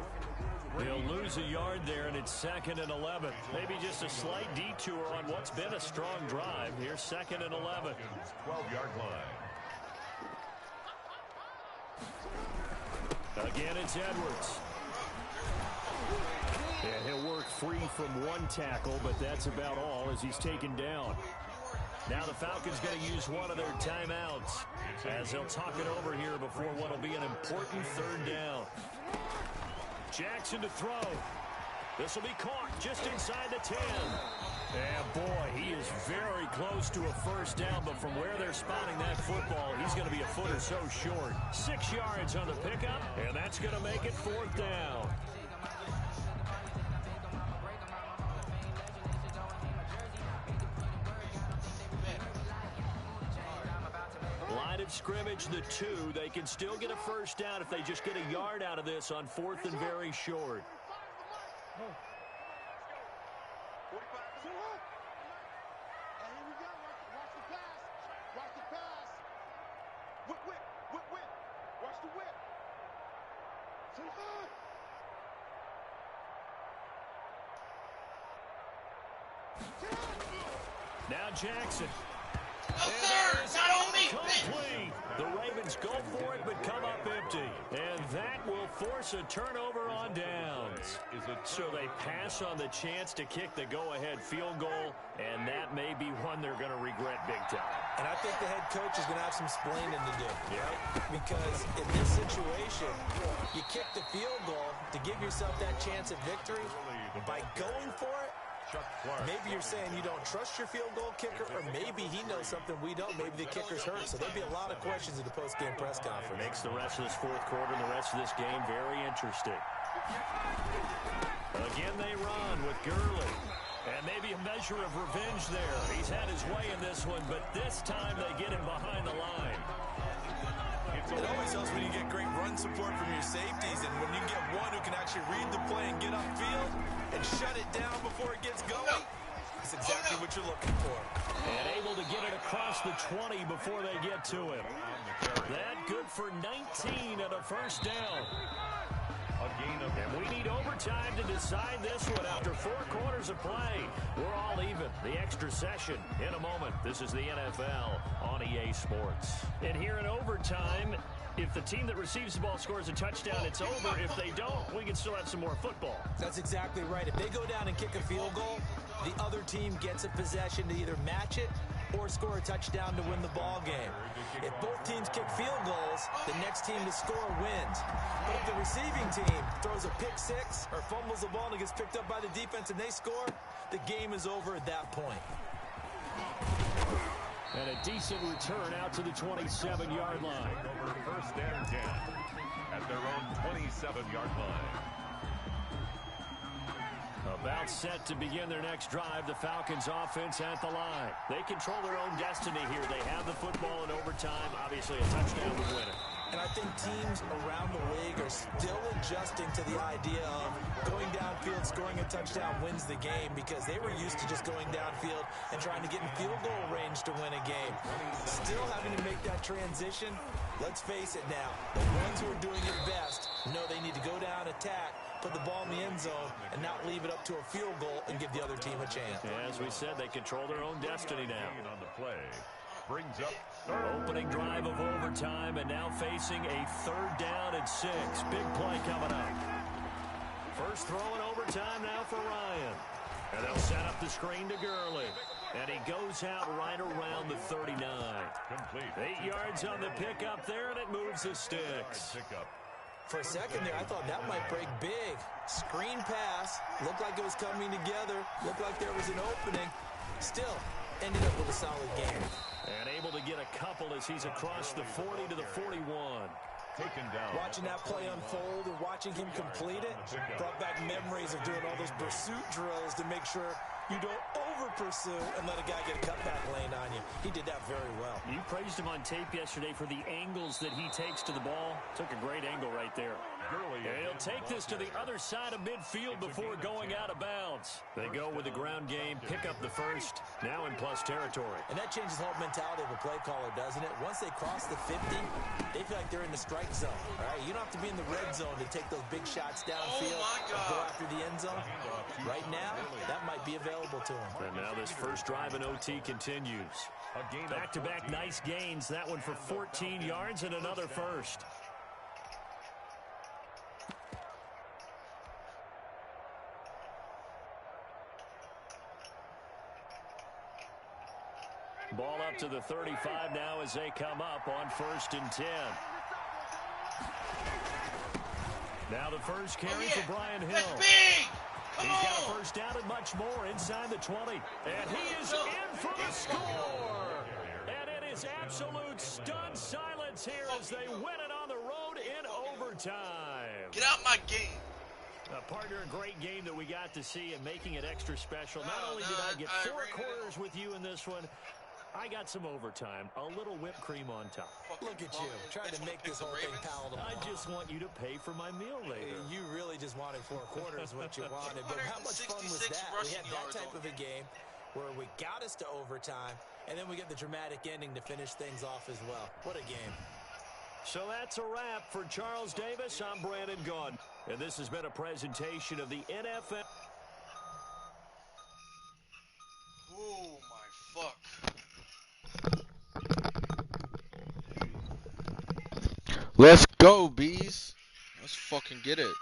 They'll lose a yard there, and it's 2nd and 11. Maybe just a slight detour on what's been a strong drive. Here's 2nd and 11. 12-yard line. Again, it's Edwards. And he'll work free from 1 tackle, but that's about all as he's taken down. Now the Falcons going to use one of their timeouts as they'll talk it over here before what will be an important 3rd down. Jackson to throw. This will be caught just inside the 10. And boy, he is very close to a 1st down, but from where they're spotting that football, he's going to be a foot or so short. 6 yards on the pickup, and that's going to make it 4th down. Line of scrimmage, the 2. They can still get a 1st down if they just get a yard out of this on 4th and very short. Whip, whip, whip, whip. Watch the whip. Say hi. Now Jackson. No, sir! Not on me! Complete. The Ravens go for it, but come up empty. And that will force a turnover on downs. So they pass on the chance to kick the go-ahead field goal, and that may be one they're going to regret big time. And I think the head coach is going to have some splaining to do, right? Because in this situation, you kick the field goal to give yourself that chance of victory. By going for it, maybe you're saying you don't trust your field goal kicker, or maybe he knows something we don't. Maybe the kicker's hurt. So there'll be a lot of questions at the post-game press conference. Makes the rest of this fourth quarter and the rest of this game very interesting. Again, they run with Gurley. And maybe a measure of revenge there. He's had his way in this one, but this time they get him behind the line. It always helps when you get great run support from your safeties, and when you get one who can actually read the play and get upfield and shut it down before it gets going. That's exactly what you're looking for. And able to get it across the 20 before they get to him. That good for 19 and a first down. And we need overtime to decide this one after 4 quarters of play. We're all even. The extra session in a moment. This is the NFL on EA Sports. And here in overtime, if the team that receives the ball scores a touchdown, it's over. If they don't, we can still have some more football. That's exactly right. If they go down and kick a field goal, the other team gets a possession to either match it or score a touchdown to win the ball game. If both teams kick field goals, the next team to score wins. But if the receiving team throws a pick six or fumbles the ball and it gets picked up by the defense and they score, the game is over at that point. And a decent return out to the 27-yard line. Over first and 10 at their own 27-yard line. About set to begin their next drive, the Falcons offense at the line. They control their own destiny here. They have the football in overtime. Obviously, a touchdown would win it. And I think teams around the league are still adjusting to the idea of going downfield, scoring a touchdown wins the game, because they were used to just going downfield and trying to get in field goal range to win a game. Still having to make that transition. Let's face it now, the ones who are doing it best know they need to go down, attack, put the ball in the end zone, and not leave it up to a field goal and give the other team a chance. As we said, they control their own destiny now. On the play, brings up Opening drive of overtime, and now facing a 3rd down and 6. Big play coming up. First throw in overtime now for Ryan. And they'll set up the screen to Gurley. And he goes out right around the 39. complete. 8 yards on the pickup there, and it moves the sticks. For a second there, I thought that might break big. Screen pass. Looked like it was coming together. Looked like there was an opening. Still, ended up with a solid game. And able to get a couple as he's across the 40 to the 41. Taken down. Watching that play unfold and watching him complete it brought back memories of doing all those pursuit drills to make sure you don't over-pursue and let a guy get a cutback lane on you. He did that very well. You praised him on tape yesterday for the angles that he takes to the ball. Took a great angle right there. And he'll take this to the other side of midfield before going out of bounds. They go with the ground game, pick up the first, now in plus territory. And that changes the whole mentality of a play caller, doesn't it? Once they cross the 50, they feel like they're in the strike zone. All right, you don't have to be in the red zone to take those big shots downfield or go after the end zone. Right now, that might be available to him. And now this first drive in OT continues. Back-to-back nice gains. That one for 14 yards and another first. Ball up to the 35 now as they come up on 1st and 10. Now the first carry for Brian Hill. He's got a first down and much more inside the 20. And he is in for the score. And it is absolute stunned silence here as they win it on the road in overtime. Get out my game. Partner, a great game that we got to see and making it extra special. Not only did I get 4 quarters with you in this one, I got some overtime, a little whipped cream on top. Look at you, trying to make this whole thing palatable. I just want you to pay for my meal later. You really just wanted 4 quarters, what you wanted. But how much fun was that? We had that type of a game where we got us to overtime, and then we get the dramatic ending to finish things off as well. What a game. So that's a wrap for Charles Davis. I'm Brandon Gaudin. And this has been a presentation of the NFL. Oh, my fuck. Let's go, bees. Let's fucking get it.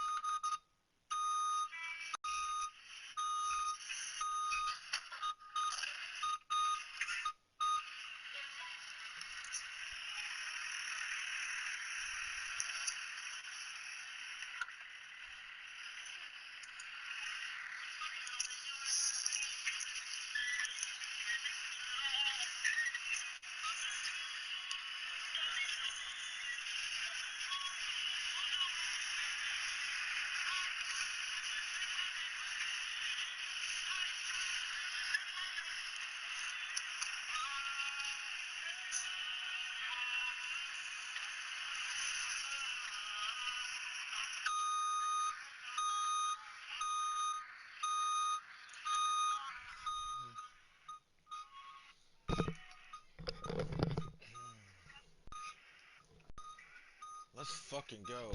Let's fucking go.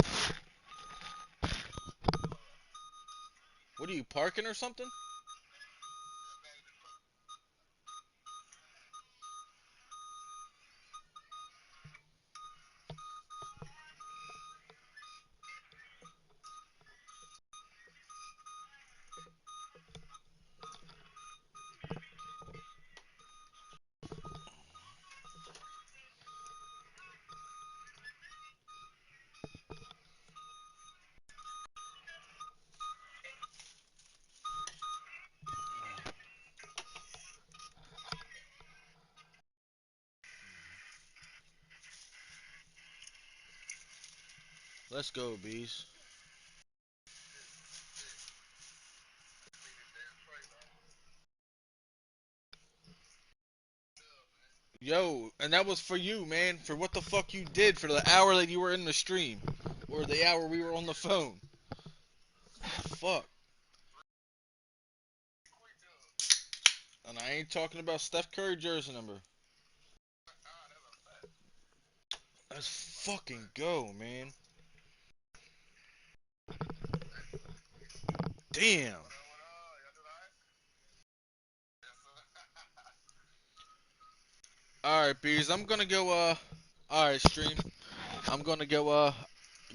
What are you, parking or something? Let's go, bees. Yo, and that was for you, man, for what the fuck you did for the hour that you were in the stream. Or the hour we were on the phone. Fuck. And I ain't talking about Steph Curry jersey number. Let's fucking go, man. Damn. Alright, bees, I'm gonna go, alright, stream. I'm gonna go,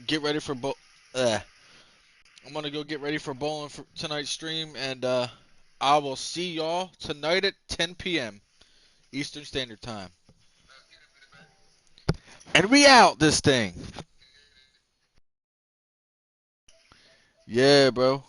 get ready for I'm gonna go get ready for bowling for tonight's stream, and, I will see y'all tonight at 10 p.m. Eastern Standard Time. And we out this thing. Yeah, bro.